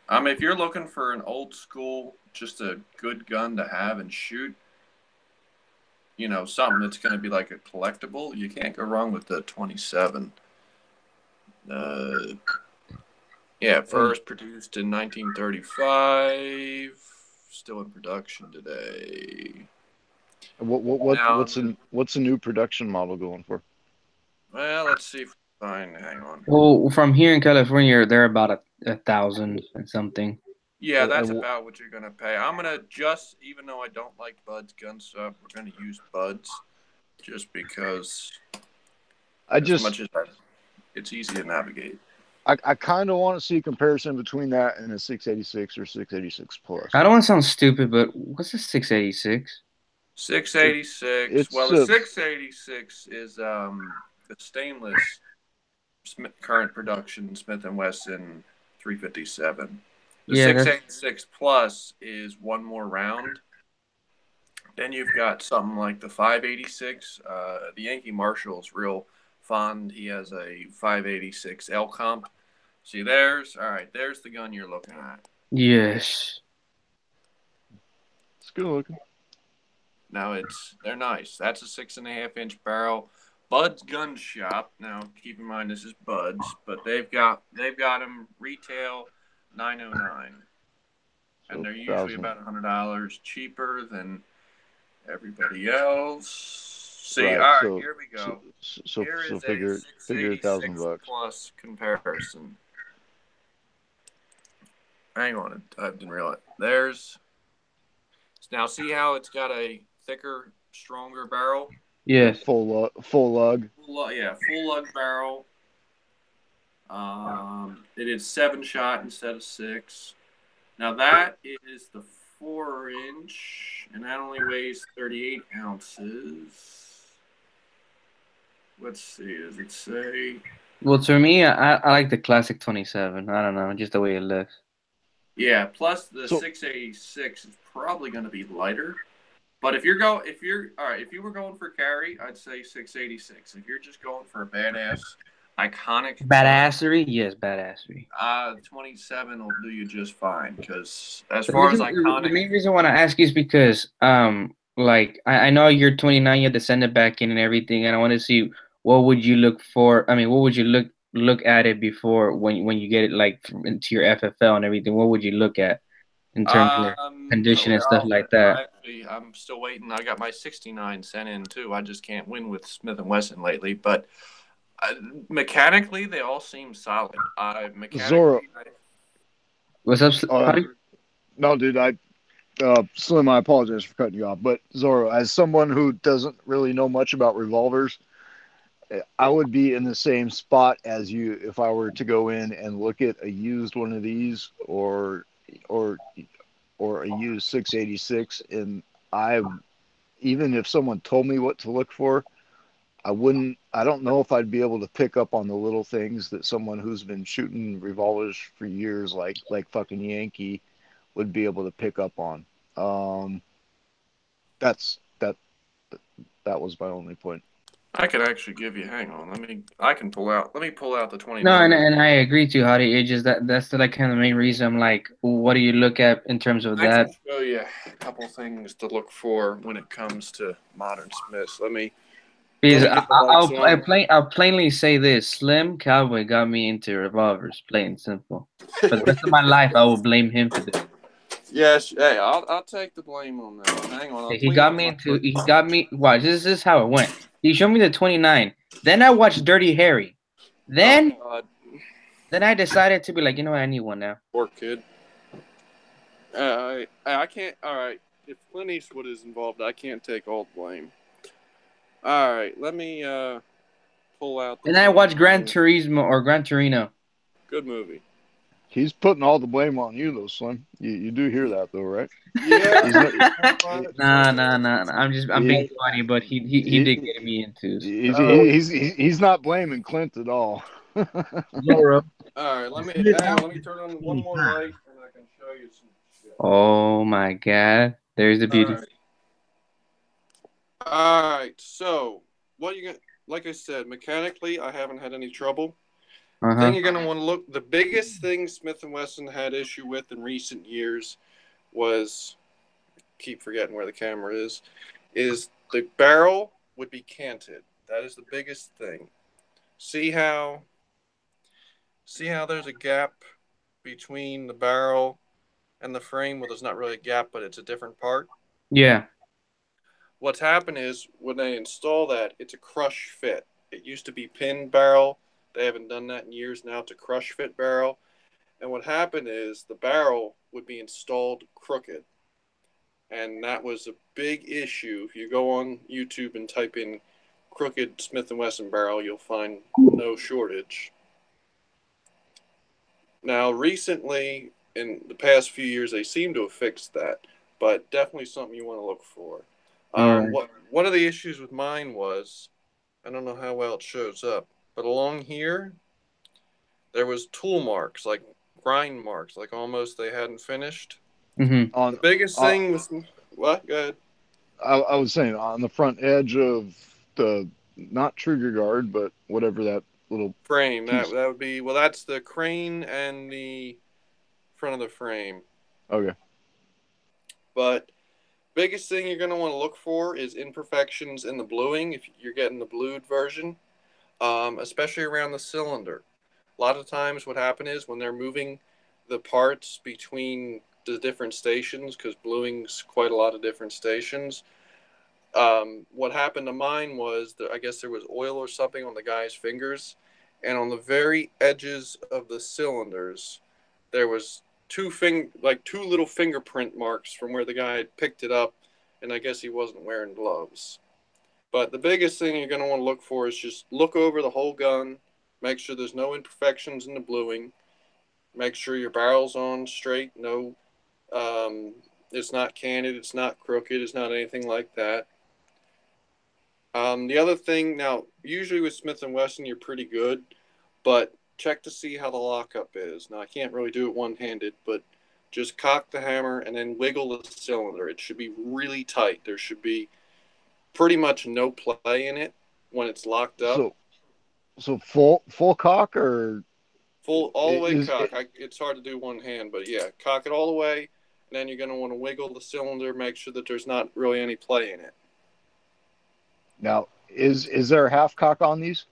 on. If you're looking for an old school, just a good gun to have and shoot, something that's going to be like a collectible, you can't go wrong with the 27. First produced in 1935, still in production today. What's a new production model going for? Well, let's see if we can find. Hang on. Well, from here in California, they're about 1,000 and something. Yeah, that's about what you're gonna pay. I'm gonna even though I don't like Bud's gun stuff, we're gonna use Bud's just because. It's easy to navigate. I kind of want to see a comparison between that and a 686 or 686 plus. I don't want to sound stupid, but what's a 686? 686. The 686 is the stainless current production Smith & Wesson 357. The 686 plus is one more round. Then you've got something like the 586. The Yankee Marshall's real fond. He has a 586 L comp. See, there's the gun you're looking at. Yes. It's good looking. Now they're nice. That's a 6.5 inch barrel. Bud's Gun Shop. Now keep in mind this is Bud's, but they've got them retail $909, and they're usually about $100 cheaper than everybody else. See, right, all right, here we go. So figure $1,000 plus comparison. Hang on, I didn't realize. Now see how it's got a thicker, stronger barrel. Yeah, full lug. Full lug barrel. It is 7-shot instead of 6. Now that is the 4-inch, and that only weighs 38 ounces. Let's see, does it say? Well, to me, I like the classic 27. I don't know, just the way it looks. Yeah, plus the 686 is probably going to be lighter. But if you were going for carry, I'd say 686. If you're just going for a badass, iconic badassery, yes, badassery. 27 will do you just fine because as far as iconic. The main reason I want to ask you is because like I know you're 29, you had to send it back in and everything, and I want to see what would you look for. I mean, what would you look at it before when you get it like into your FFL and everything? What would you look at in terms of condition and stuff like that? I'm still waiting. I got my 69 sent in too. I just can't win with Smith & Wesson lately, but mechanically they all seem solid. Zorro. What's up? No, dude. Slim, I apologize for cutting you off, but Zorro, as someone who doesn't really know much about revolvers, I would be in the same spot as you if I were to go in and look at a used one of these or a used 686, and I even if someone told me what to look for, I don't know if I'd be able to pick up on the little things that someone who's been shooting revolvers for years, like fucking Yankee, would be able to pick up on. That's that was my only point. I could actually give you. Hang on, I can pull out. Let me pull out the 29. No, and I agree to Hadi. It's just that's the like kind of the main reason. I'm like, what do you look at in terms of I that? can show you a couple things to look for when it comes to modern Smiths. Because get the lights on. I'll plainly say this: Slim Cowboy got me into revolvers, plain and simple. For the rest of my life, I will blame him for this. Yes, hey, I'll take the blame on that. Hang on, He got me. Watch, this is how it went. He showed me the 29. Then I watched Dirty Harry. Then I decided to be like, you know what, I need one now. Poor kid. I can't. All right, if Clint Eastwood is involved, I can't take all the blame. All right, let me pull out. And I watched Gran Turismo or Gran Torino. Good movie. He's putting all the blame on you, though, Slim. You do hear that, though, right? Yeah. Nah. I'm being funny, but he did get me into. He's not blaming Clint at all. All right, let me turn on one more light, and I can show you some shit. Oh my God! There's the beauty. All right. So what you got? Like I said, mechanically, I haven't had any trouble. Thing you're gonna want to look. The biggest thing Smith & Wesson had issue with in recent years was, keep forgetting where the camera is the barrel would be canted. That is the biggest thing. See how there's a gap between the barrel and the frame? Well, there's not really a gap, but it's a different part. Yeah. What's happened is when they install that, it's a crush fit. It used to be pin barrel. They haven't done that in years. Now it's a crush fit barrel. And what happened is the barrel would be installed crooked. And that was a big issue. If you go on YouTube and type in crooked Smith & Wesson barrel, you'll find no shortage. Now, recently, in the past few years, they seem to have fixed that, but definitely something you want to look for. One of the issues with mine was, I don't know how well it shows up, but along here, there was tool marks, like grind marks, like almost they hadn't finished. Mm-hmm. The biggest thing was, what? Go ahead. I was saying on the front edge of the, not trigger guard, but whatever that little frame, that would be, well, that's the crane and the front of the frame. Okay. But biggest thing you're going to want to look for is imperfections in the bluing if you're getting the blued version, especially around the cylinder. A lot of times what happens is when they're moving the parts between the different stations, because bluing's quite a lot of different stations, what happened to mine was that I guess there was oil or something on the guy's fingers, and on the very edges of the cylinders there was two little fingerprint marks from where the guy had picked it up, and I guess he wasn't wearing gloves. But the biggest thing you're going to want to look for is just look over the whole gun, make sure there's no imperfections in the bluing, make sure your barrel's on straight, it's not canted, it's not crooked, it's not anything like that. The other thing, now, usually with Smith & Wesson, you're pretty good, but check to see how the lockup is. Now, I can't really do it one-handed, but just cock the hammer and then wiggle the cylinder. It should be really tight. There should be pretty much no play in it when it's locked up. So full cock or? Full, all the way cock. It's hard to do one hand, but yeah, cock it all the way, and then you're going to want to wiggle the cylinder, make sure that there's not really any play in it. Now, is there a half cock on these?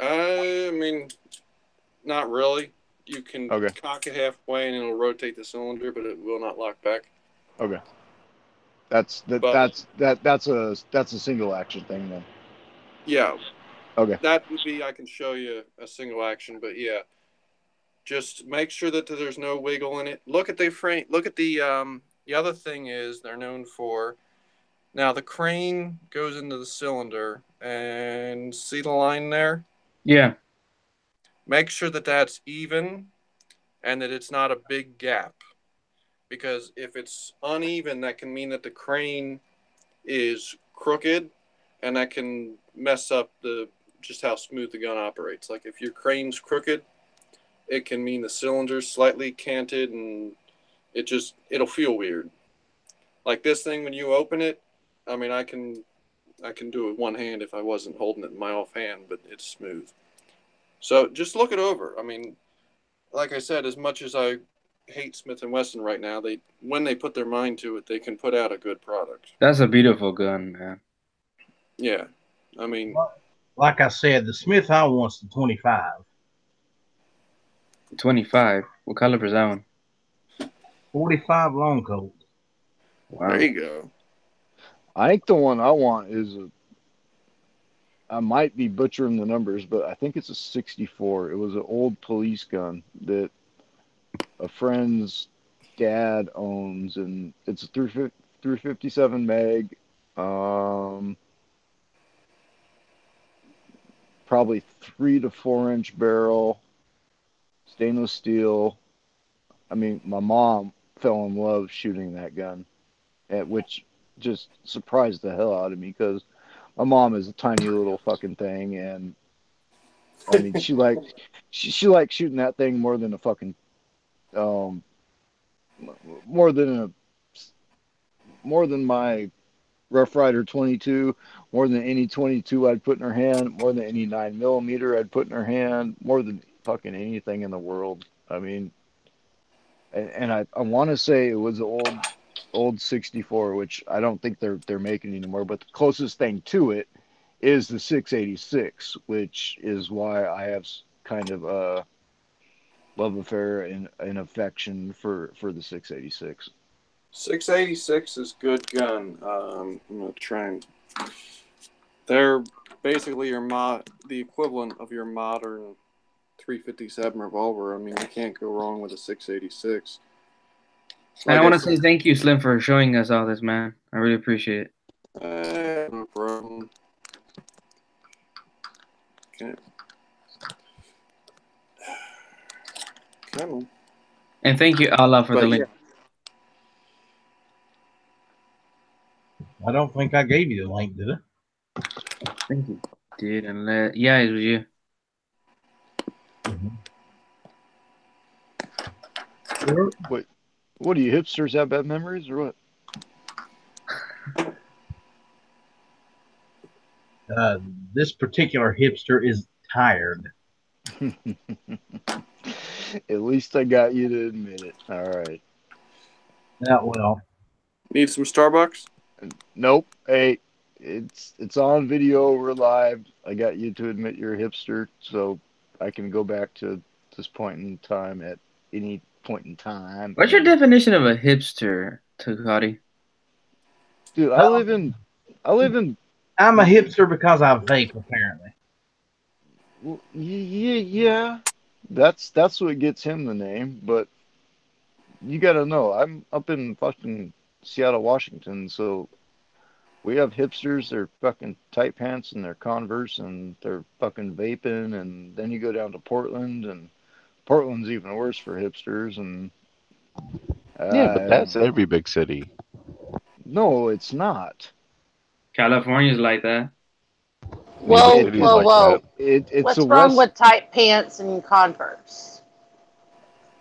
I mean, not really. You can cock it halfway and it'll rotate the cylinder, but it will not lock back. Okay. That's a single action thing then. Yeah. Okay. That would be, I can show you a single action, but yeah. Just make sure that there's no wiggle in it. Look at the frame. Look at the other thing is they're known for. Now the crane goes into the cylinder And see the line there? Yeah. Make sure that that's even and that it's not a big gap. Because if it's uneven, that can mean that the crane is crooked, and that can mess up just how smooth the gun operates. Like if your crane's crooked, it can mean the cylinder's slightly canted, and it'll feel weird. Like this thing, when you open it, I mean, I can do it with one hand if I wasn't holding it in my off hand, but it's smooth. So just look it over. I mean, like I said, as much as I hate Smith & Wesson right now, when they put their mind to it, they can put out a good product. That's a beautiful gun, man. Yeah. I mean, like I said, the Smith I want's the 25. 25. What caliber is that one? 45 long Colt. Wow. There you go. I think the one I want is I might be butchering the numbers, but I think it's a 64. It was an old police gun that a friend's dad owns, and it's a 357 mag. Probably 3 to 4 inch barrel, stainless steel. I mean, my mom fell in love shooting that gun, which just surprised the hell out of me because my mom is a tiny little fucking thing, and I mean, she likes shooting that thing more than a fucking more than my Rough Rider 22, more than any 22 I'd put in her hand, more than any 9mm I'd put in her hand, more than fucking anything in the world. I mean, and I want to say it was the old 64, which I don't think they're making anymore, but the closest thing to it is the 686, which is why I have kind of a love affair and an affection for the 686. 686 is good gun. I'm gonna try and. They're basically the equivalent of your modern 357 revolver. I mean, you can't go wrong with a 686. And I want to say thank you, Slim, for showing us all this, man. I really appreciate it. No problem. Okay. Come on. And thank you, Allah, for the link. Yeah. I don't think I gave you the link, did I? Thank you. Yeah, it was you. Wait, what do you hipsters have bad memories or what? This particular hipster is tired. At least I got you to admit it. All right. Yeah, well. Need some Starbucks? Nope. Hey, it's on video. We're live. I got you to admit you're a hipster, so I can go back to this point in time at any point in time. What's your definition of a hipster, Tukati? Dude, I live in. I'm a hipster because I vape, apparently. Well, yeah. That's what gets him the name. But you got to know, I'm up in fucking Seattle, Washington, so we have hipsters. They're fucking tight pants and they're Converse and they're fucking vaping. And then you go down to Portland, and Portland's even worse for hipsters. And yeah, but that's every big city. No, it's not. California's like that. Whoa. It's what's wrong with tight pants and Converse?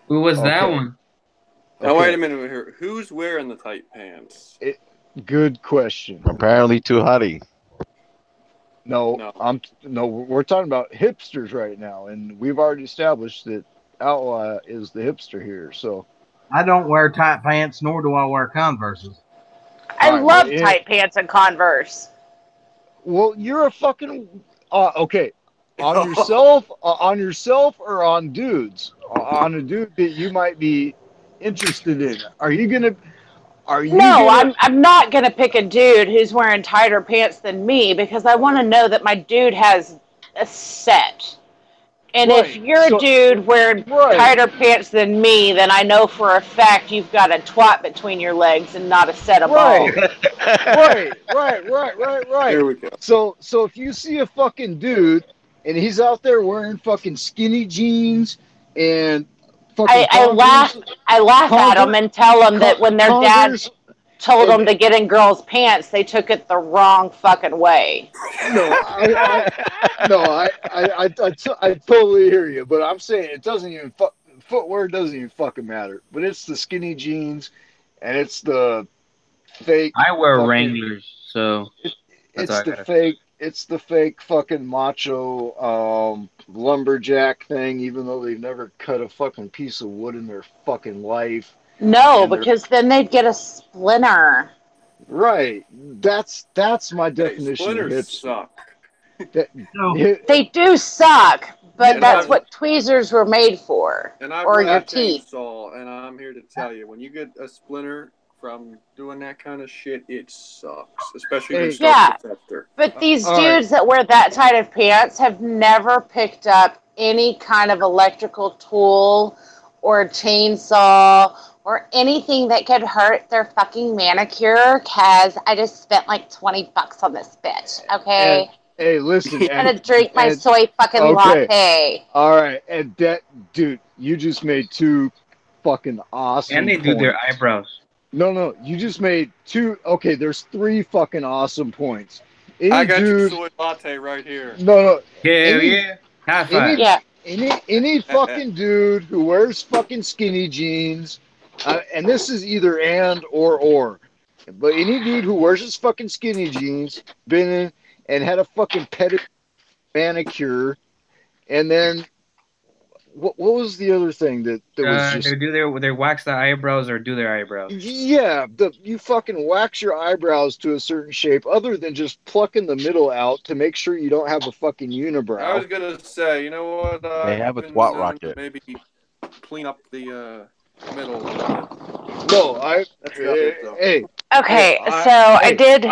Who was that one? Now, wait a minute here. Who's wearing the tight pants? Good question. Apparently too hotty. No, we're talking about hipsters right now, and we've already established that Outlaw is the hipster here, so. I don't wear tight pants, nor do I wear Converses. I love tight pants and Converse. Well, you're a fucking okay. On yourself, or on dudes? On a dude that you might be interested in. I'm not gonna pick a dude who's wearing tighter pants than me because I want to know that my dude has a set. And if you're a dude wearing tighter pants than me, then I know for a fact you've got a twat between your legs and not a set of balls. Right. Here we go. So if you see a fucking dude and he's out there wearing fucking skinny jeans and fucking I laugh at them and tell them that when their dad told them to get in girls' pants, they took it the wrong fucking way. I totally hear you, but I'm saying it doesn't even footwear doesn't even fucking matter. But it's the skinny jeans and it's the fake. I wear Wranglers, so it's the fake fucking macho lumberjack thing, even though they've never cut a fucking piece of wood in their fucking life. No, because then they'd get a splinter. Right. That's my definition. Splinters suck. They do suck, but that's what tweezers were made for, or your teeth. And I'm here to tell you, when you get a splinter from doing that kind of shit, it sucks, especially when it starts to fester. But these dudes that wear that tight of pants have never picked up any kind of electrical tool or a chainsaw or anything that could hurt their fucking manicure, because I just spent like $20 on this bitch, okay? Hey, listen. I'm gonna drink my soy fucking latte. All right, and that, dude, you just made two fucking awesome And they do their eyebrows. No, you just made two. Okay, there's three fucking awesome points. I got your soy latte right here. No. Hell yeah. High five. Any fucking dude who wears fucking skinny jeans, and this is either and or, but any dude who wears his fucking skinny jeans, been in and had a fucking manicure, and then what was the other thing that was just... They wax the eyebrows or do their eyebrows. Yeah, you fucking wax your eyebrows to a certain shape, other than just plucking the middle out to make sure you don't have a fucking unibrow. I was gonna say, you know what? They have a twat rocket. Maybe clean up the middle. No, Okay, I did.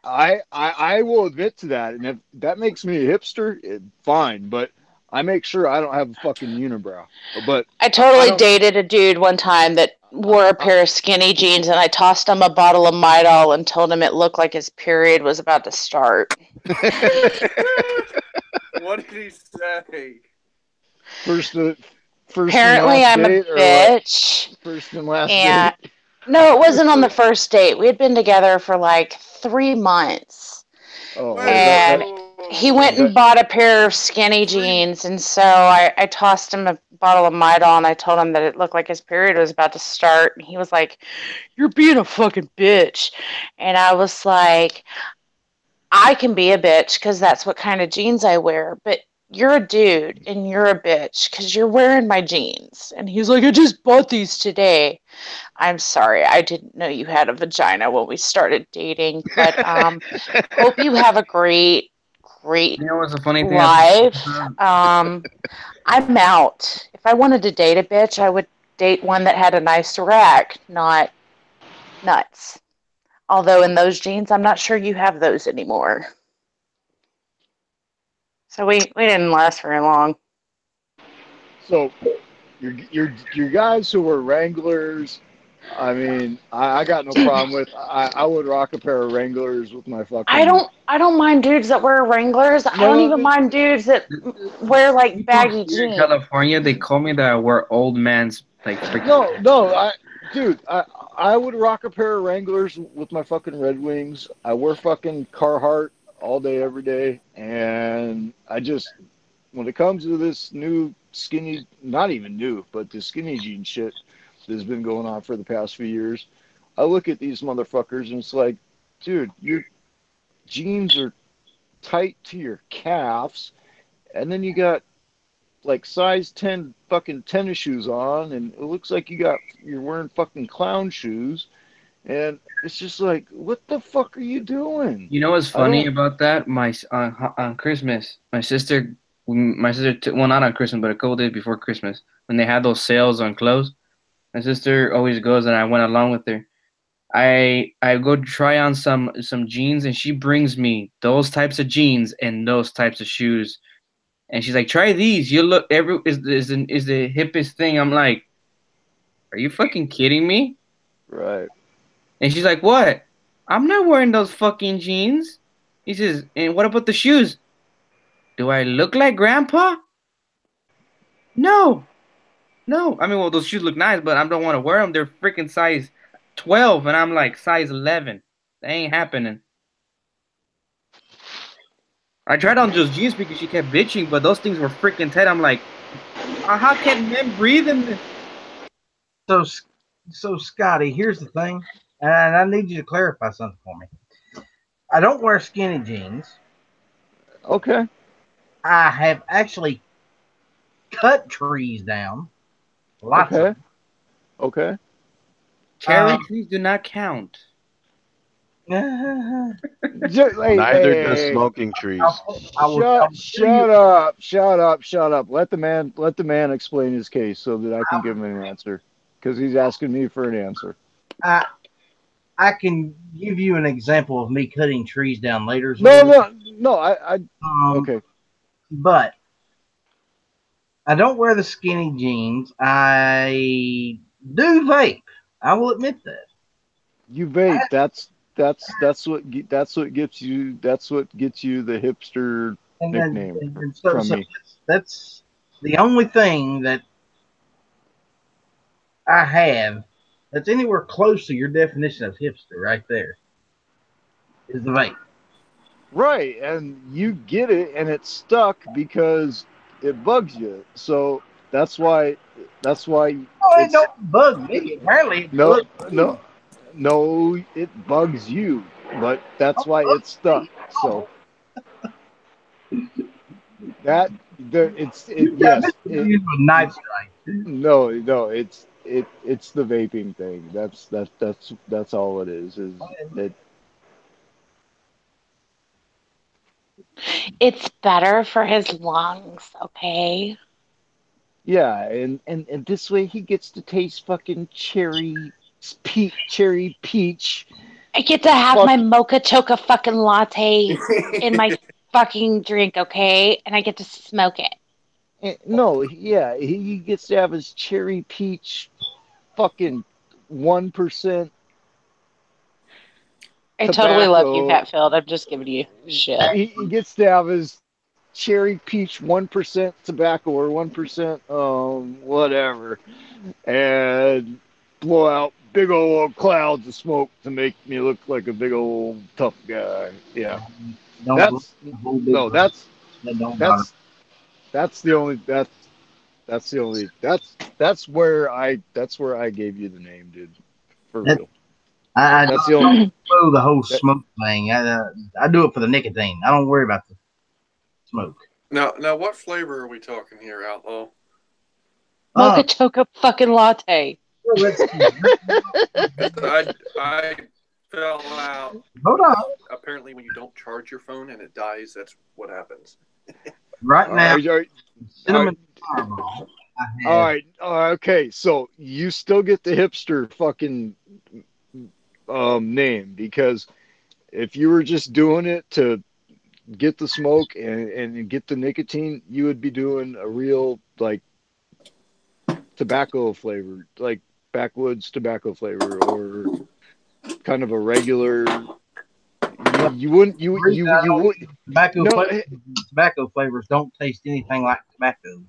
I will admit to that, and if that makes me a hipster, fine. But I make sure I don't have a fucking unibrow. But I totally dated a dude one time that wore a pair of skinny jeans, and I tossed him a bottle of Midol and told him it looked like his period was about to start. What did he say? First Apparently, I'm a bitch. First and last date. No, it wasn't on the first date. We had been together for like 3 months. Oh, and he went and bought a pair of skinny jeans, and so I tossed him a bottle of Midol, and I told him that it looked like his period was about to start, and he was like, "You're being a fucking bitch." And I was like, I can be a bitch because that's what kind of jeans I wear, but you're a dude and you're a bitch because you're wearing my jeans. And he's like, I just bought these today. I'm sorry, I didn't know you had a vagina when we started dating, but hope you have a great You know what's the funny thing? life. I'm out. If I wanted to date a bitch, I would date one that had a nice rack, not nuts. Although in those jeans, I'm not sure you have those anymore. So we didn't last very long. So your guys who were Wranglers, I mean, I got no problem with. I would rock a pair of Wranglers with my fucking. I don't mind dudes that wear Wranglers. I don't even mind dudes that wear like baggy jeans. In California, they call me that I wear old man's like. I would rock a pair of Wranglers with my fucking Red Wings. I wear fucking Carhartt all day, every day, and I just, when it comes to this new skinny, not even new, but the skinny jean shit that's been going on for the past few years, I look at these motherfuckers and it's like, dude, your jeans are tight to your calves, and then you got like size 10 fucking tennis shoes on, and it looks like you're wearing fucking clown shoes, and it's just like, what the fuck are you doing? You know what's funny about that? On Christmas, my sister, well, not on Christmas, but a couple days before Christmas, when they had those sales on clothes, my sister always goes, and I went along with her. I go try on some jeans, and she brings me those types of jeans and those types of shoes. And she's like, try these. You look is the hippest thing. I'm like, are you fucking kidding me? Right. And she's like, what? I'm not wearing those fucking jeans. He says, and what about the shoes? Do I look like grandpa? No. No. I mean, well, those shoes look nice, but I don't want to wear them. They're freaking size 12, and I'm like size 11. That ain't happening. I tried on those jeans because she kept bitching, but those things were freaking tight. I'm like, how can men breathe in this? So Scotty, here's the thing, and I need you to clarify something for me. I don't wear skinny jeans. Okay. I have actually cut trees down. Lots of them. Okay. Cherry trees do not count. Neither does smoking trees. Shut up. Let the man explain his case so that I can give him an answer. Because he's asking me for an answer. I can give you an example of me cutting trees down later. No. Okay. But I don't wear the skinny jeans. I do vape. I will admit that. You vape. That's what gets you. That's what gets you the hipster nickname from me. That's the only thing that I have that's anywhere close to your definition of hipster. Right there is the vape. Right, and you get it, and it's stuck because it bugs you. So that's why. Oh, it don't bug me. Apparently, No, it bugs you, but that's why it's stuck. So yes. No, it's the vaping thing. That's all it is. It's better for his lungs, okay? Yeah, and this way he gets to taste fucking cherry peach. I get to have my mocha choca fucking latte in my fucking drink, okay? And I get to smoke it. No, yeah, he gets to have his cherry peach fucking 1%. I totally love you, Hatfield. I'm just giving you shit. He gets to have his cherry peach 1% tobacco or 1% whatever, and blow out big old clouds of smoke to make me look like a big old tough guy. Yeah, that's where I gave you the name, dude. For real. I don't know the whole smoke thing. I do it for the nicotine. I don't worry about the smoke. Now, what flavor are we talking here, Outlaw? Mocha choca fucking latte. I fell out. Hold on. Apparently, when you don't charge your phone and it dies, that's what happens. Right now, cinnamon caramel. All right. Okay. So you still get the hipster fucking name, because if you were just doing it to get the smoke and get the nicotine, you would be doing a real like tobacco flavor, like backwoods tobacco flavor, or kind of a regular. You wouldn't. Tobacco flavors don't taste anything like tobacco.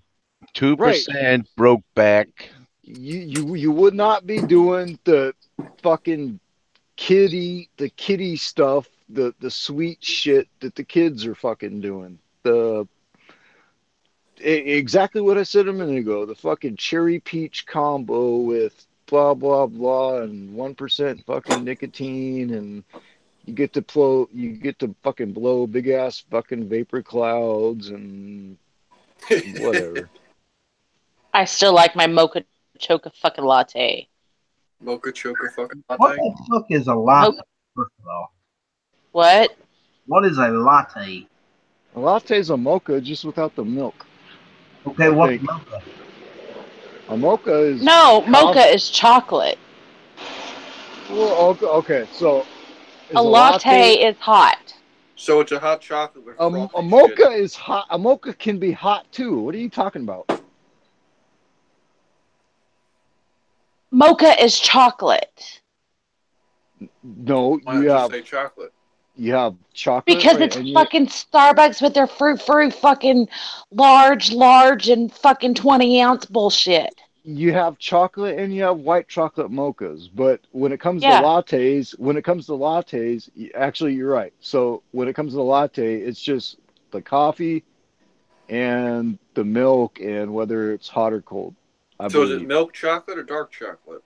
2% broke back. You would not be doing the fucking kitty stuff, the sweet shit that the kids are fucking doing. Exactly what I said a minute ago. The fucking cherry peach combo with blah blah blah and 1% fucking nicotine, and you get to fucking blow big ass fucking vapor clouds and whatever. I still like my mocha choca fucking latte. Mocha choca fucking latte? What the fuck is a latte, first of all? What? What is a latte? A latte is a mocha just without the milk. Okay, what's mocha? A mocha is... No, mocha is chocolate. Well, okay, so... A latte is hot. So it's a hot chocolate with frothy a mocha shit. is hot. A mocha can be hot too. What are you talking about? Mocha is chocolate. No, Why don't you say chocolate? You have chocolate because it's fucking Starbucks with their fruit fucking large, and fucking 20-ounce bullshit. You have chocolate and you have white chocolate mochas, but when it comes to lattes, actually you're right. So when it comes to the latte, it's just the coffee and the milk and whether it's hot or cold. I So believe. is it milk chocolate or dark chocolate?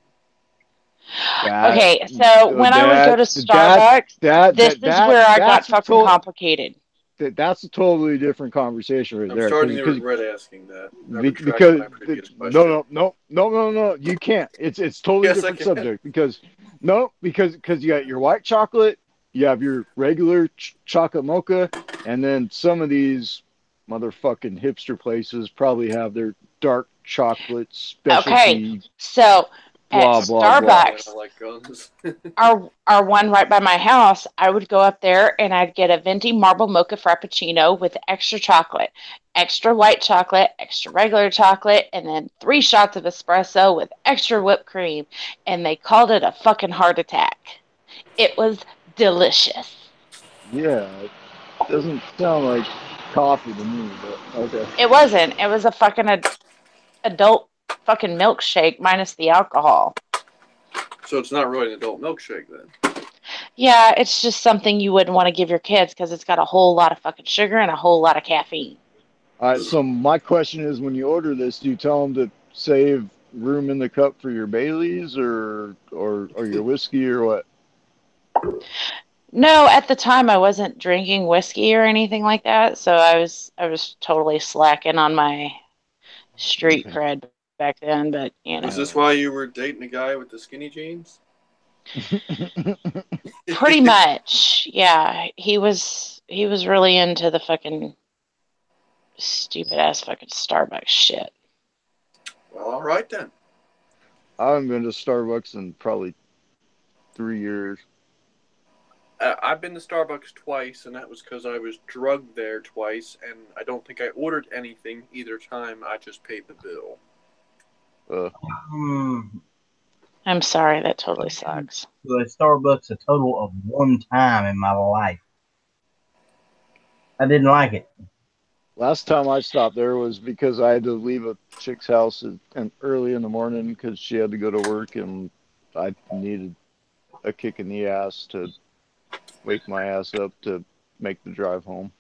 Okay, so when I would go to Starbucks, this is where I got fucking complicated. That's a totally different conversation right there. I'm starting to regret asking that. Because no, you can't. It's totally different subject because you got your white chocolate, you have your regular chocolate mocha, and then some of these motherfucking hipster places probably have their dark chocolate specialty. Okay, so at Starbucks, our one right by my house, I would go up there and I'd get a venti marble mocha frappuccino with extra chocolate, extra white chocolate, extra regular chocolate, and then 3 shots of espresso with extra whipped cream. And they called it a fucking heart attack. It was delicious. Yeah, it doesn't sound like coffee to me, but okay. It wasn't. It was a fucking adult fucking milkshake minus the alcohol. So it's not really an adult milkshake then? Yeah, it's just something you wouldn't want to give your kids because it's got a whole lot of fucking sugar and a whole lot of caffeine. All right, so my question is, when you order this, do you tell them to save room in the cup for your Baileys or your whiskey or what? No, at the time I wasn't drinking whiskey or anything like that, so I was totally slacking on my street cred back then. But you know, is this why you were dating a guy with the skinny jeans? Pretty much, yeah. He was really into the fucking stupid ass fucking Starbucks shit. Well, all right then. I haven't been to Starbucks in probably 3 years. I've been to Starbucks twice, and that was because I was drugged there twice, and I don't think I ordered anything either time. I just paid the bill. I'm sorry, that totally sucks. To a Starbucks a total of 1 time in my life. I didn't like it. Last time I stopped there was because I had to leave a chick's house early in the morning because she had to go to work, and I needed a kick in the ass to wake my ass up to make the drive home.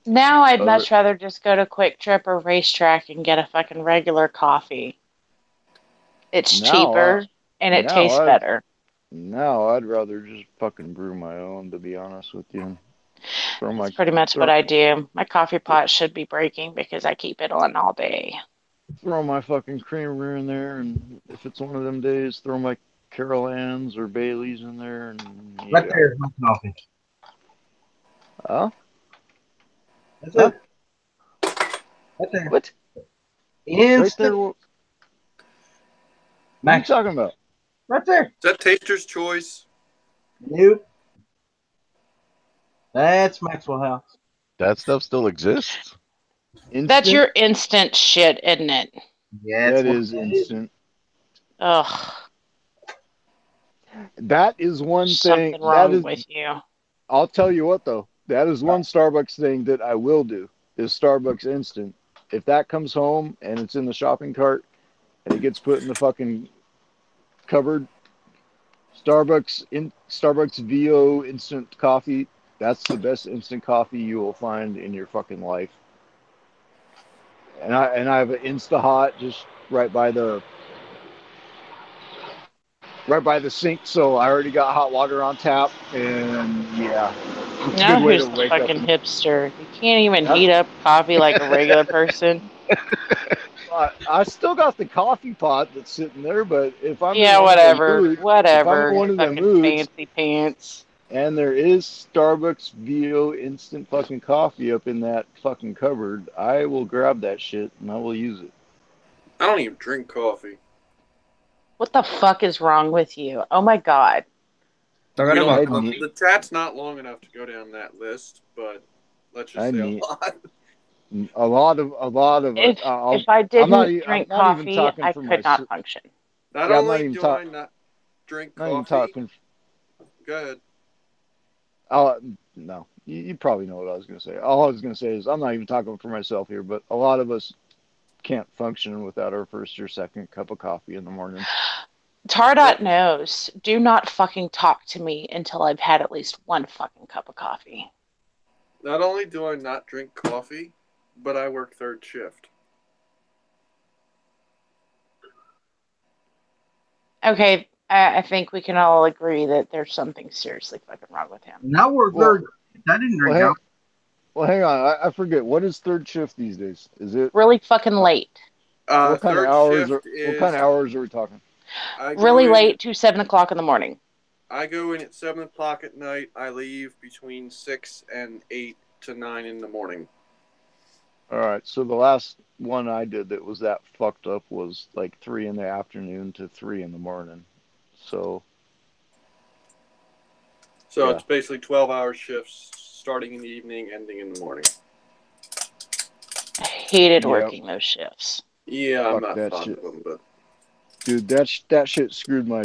Now I'd much rather just go to Quick Trip or Racetrack and get a fucking regular coffee. It's cheaper and it tastes better. Now I'd rather just fucking brew my own, to be honest with you. That's pretty much what I do. My coffee pot should be breaking because I keep it on all day. Throw my fucking creamer in there, and if it's one of them days, throw my Carol Ann's or Bailey's in there. And right there's my coffee. Huh? That's it. Right there. What? Instant. Right there. What are you talking about? Right there. Is that Taster's Choice? Nope. That's Maxwell House. That stuff still exists? Instant? That's your instant shit, isn't it? Yeah, that is instant. Ugh. That is one thing. Something wrong with you. I'll tell you what, though. That is one Starbucks thing that I will do, is Starbucks Instant. If that comes home and it's in the shopping cart and it gets put in the fucking cupboard, Starbucks VO Instant Coffee, that's the best instant coffee you will find in your fucking life. And I have an Insta Hot just right by the sink, so I already got hot water on tap, and yeah. Now who's the fucking hipster? You can't even heat up coffee like a regular person. I still got the coffee pot that's sitting there, but if I'm whatever, if I'm one of them moods, fancy pants, and there is Starbucks VO instant fucking coffee up in that fucking cupboard, I will grab that shit and I will use it. I don't even drink coffee. What the fuck is wrong with you? Oh my god. The chat's not long enough to go down that list, but let's just say a lot. A lot of. If I didn't drink coffee, I could not function. Not only do I not drink coffee. Not even talking. Go ahead. No, you probably know what I was going to say. All I was going to say is I'm not even talking for myself here, but a lot of us can't function without our first or second cup of coffee in the morning. Tardot knows. Do not fucking talk to me until I've had at least one fucking cup of coffee. Not only do I not drink coffee, but I work third shift. Okay, I think we can all agree that there's something seriously fucking wrong with him. Now we're third. I didn't drink coffee. Well, hang on. I forget. What is third shift these days? Is it really fucking late? What kind of hours? What kind of hours are we talking? Really late to 7 o'clock in the morning. I go in at 7 o'clock at night. I leave between 6 and 8 to 9 in the morning. All right. So the last one I did that was that fucked up was like 3 in the afternoon to 3 in the morning. So it's basically 12-hour shifts starting in the evening, ending in the morning. I hated working those shifts. Yeah, I'm not fond of them, but dude, that shit screwed my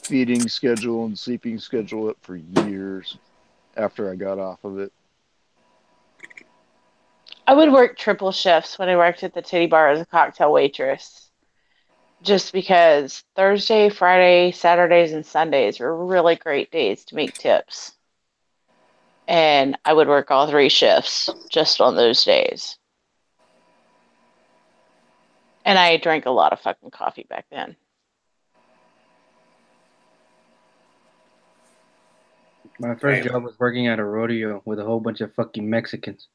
feeding schedule and sleeping schedule up for years after I got off of it. I would work triple shifts when I worked at the titty bar as a cocktail waitress. Just because Thursday, Friday, Saturdays, and Sundays were really great days to make tips. And I would work all 3 shifts just on those days. And I drank a lot of fucking coffee back then. My first job was working at a rodeo with a whole bunch of fucking Mexicans.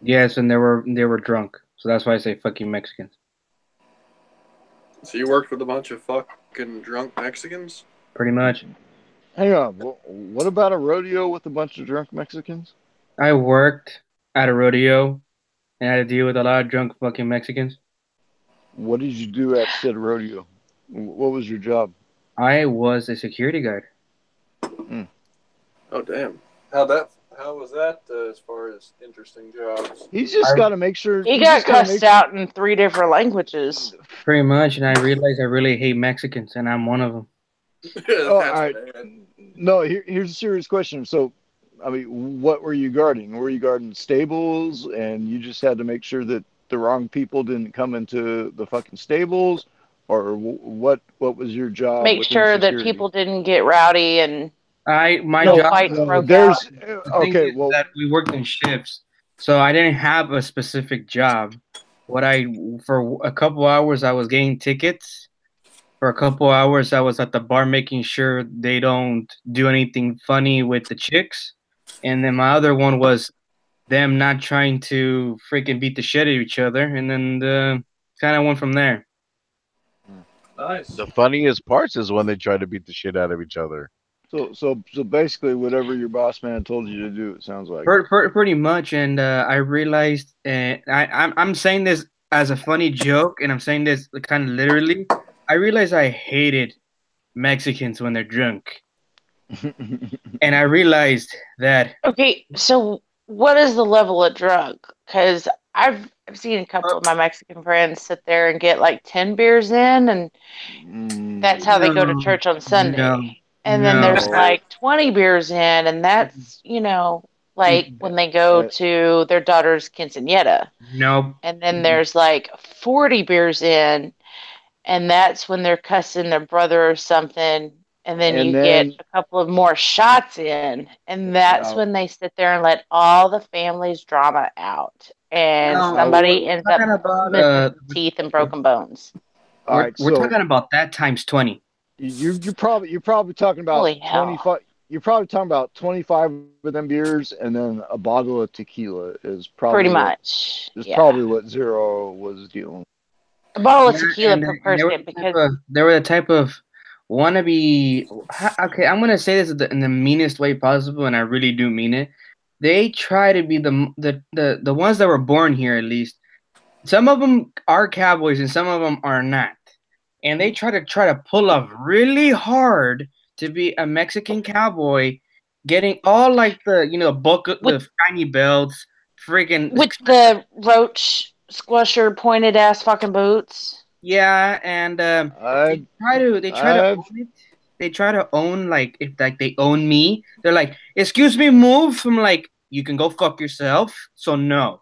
Yes, and they were drunk. So that's why I say fucking Mexicans. So you worked with a bunch of fucking drunk Mexicans? Pretty much. Hang on. What about a rodeo with a bunch of drunk Mexicans? I worked at a rodeo and I had to deal with a lot of drunk fucking Mexicans. What did you do at said rodeo? What was your job? I was a security guard. Oh, damn. How was that as far as interesting jobs? He's just got to make sure. He got cussed out in 3 different languages. Pretty much, and I realized I really hate Mexicans, and I'm one of them. All right. No, here's a serious question. So, I mean, what were you guarding? Were you guarding stables, and you just had to make sure that the wrong people didn't come into the fucking stables, or what was your job? Make sure that people didn't get rowdy and my job fights broke out. Okay, well, that we worked in shifts, so I didn't have a specific job. For a couple hours I was getting tickets. For a couple hours I was at the bar making sure they don't do anything funny with the chicks, and then my other one was them not trying to freaking beat the shit out of each other, and then kind of went from there. Nice. The funniest parts is when they try to beat the shit out of each other. So basically, whatever your boss man told you to do, it sounds like. Pretty much, and I realized, I'm saying this as a funny joke, and I'm saying this kind of literally. I realized I hated Mexicans when they're drunk, and I realized that. Okay, so what is the level of drunk? Because I've seen a couple of my Mexican friends sit there and get like 10 beers in, and that's how they go to church on Sunday. And then there's like 20 beers in, and that's, like when they go to their daughter's quinceañera. Nope. And then there's like 40 beers in, and that's when they're cussing their brother or something. And then you get a couple of more shots in, and that's when they sit there and let all the family's drama out. And somebody ends up missing teeth and broken bones. We're talking about that times 20. You're probably talking about 25. You're probably talking about 25 of them beers, and then a bottle of tequila is probably pretty much. Probably what Zero was dealing. A bottle of tequila per person because they were the type of wannabe. Okay, I'm gonna say this in the meanest way possible, and I really do mean it. They try to be the ones that were born here, at least. Some of them are cowboys, and some of them are not. and they try to pull off really hard to be a Mexican cowboy, getting all like the bucket, the shiny belts, freaking with the roach squisher pointed ass fucking boots. Yeah, and they try to own it. They try to own like if like they own me. They're like, "Excuse me, move." I'm like, "You can go fuck yourself." So no.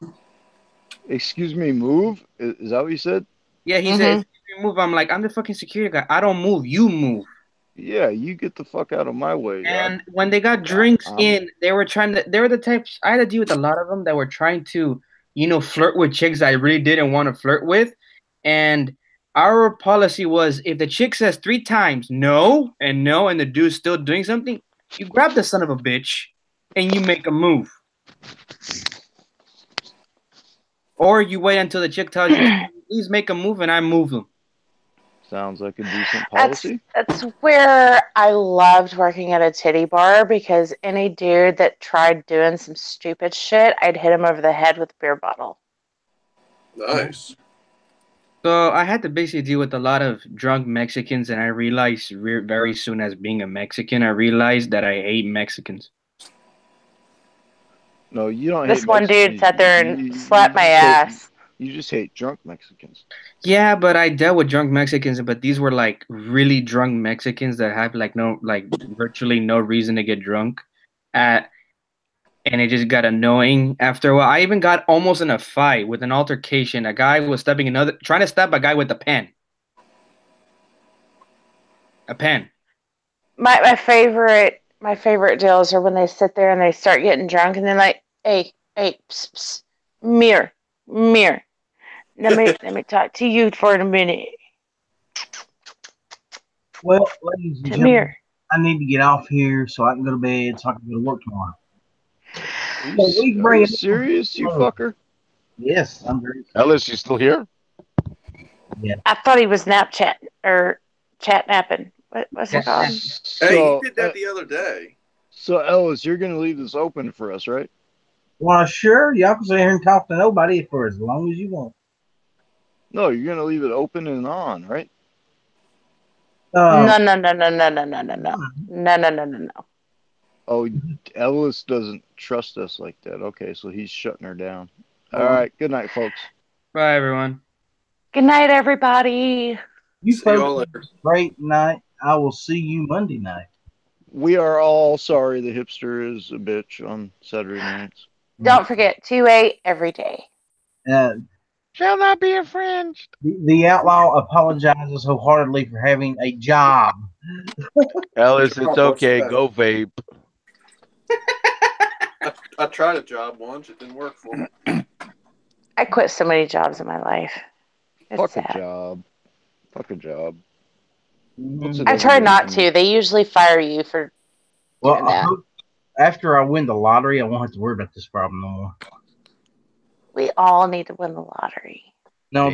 Excuse me, move? Is that what you said? Yeah, he said, "Excuse me, move." I'm like, "I'm the fucking security guy. I don't move. You move." Yeah, you get the fuck out of my way. And when they got drinks in, they were the types. I had to deal with a lot of them that were trying to, flirt with chicks I really didn't want to flirt with, and our policy was if the chick says 3 times no, and the dude's still doing something, you grab the son of a bitch and you make a move. Or you wait until the chick tells you, please make a move, and I move them. Sounds like a decent policy. That's where I loved working at a titty bar, because any dude that tried doing some stupid shit, I'd hit him over the head with a beer bottle. Nice. So I had to basically deal with a lot of drunk Mexicans, and I realized very soon as being a Mexican, I realized that I hate Mexicans. No, you don't. This one dude sat there and slapped my ass. You just hate drunk Mexicans. Yeah, but I dealt with drunk Mexicans, but these were like really drunk Mexicans that have virtually no reason to get drunk. And it just got annoying after a while. I even got almost in a fight with an altercation. A guy was trying to stab a guy with a pen. A pen. My favorite deals are when they sit there and they start getting drunk and they're like, hey, psst, psst, mirror. Let me talk to you for a minute. Well, ladies and gentlemen, I need to get off here so I can go to bed so I can go to work tomorrow. Are you serious, you fucker? Yes, I'm very serious. Ellis, you still here? Yeah. I thought he was Snapchat or chat napping. What's it called? Hey, you did that the other day. So, Ellis, you're going to leave this open for us, right? Well, sure. Y'all can sit here and talk to nobody for as long as you want. No, you're going to leave it open and on, right? No. Oh, Ellis doesn't trust us like that. Okay, so he's shutting her down. All right. Good night, folks. Bye, everyone. Good night, everybody. You folks have a great night. I will see you Monday night. We are all sorry the hipster is a bitch on Saturday nights. Don't forget, 2-8 every day. Shall not be infringed. The outlaw apologizes wholeheartedly for having a job. Ellis, it's okay. Go vape. I tried a job once. It didn't work for me. I quit so many jobs in my life. It's sad. Fuck a job. I try not to. They usually fire you for doing that. After I win the lottery, I won't have to worry about this problem no more. We all need to win the lottery. No,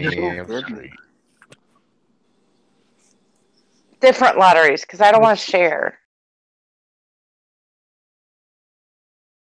different lotteries, because I don't want to share.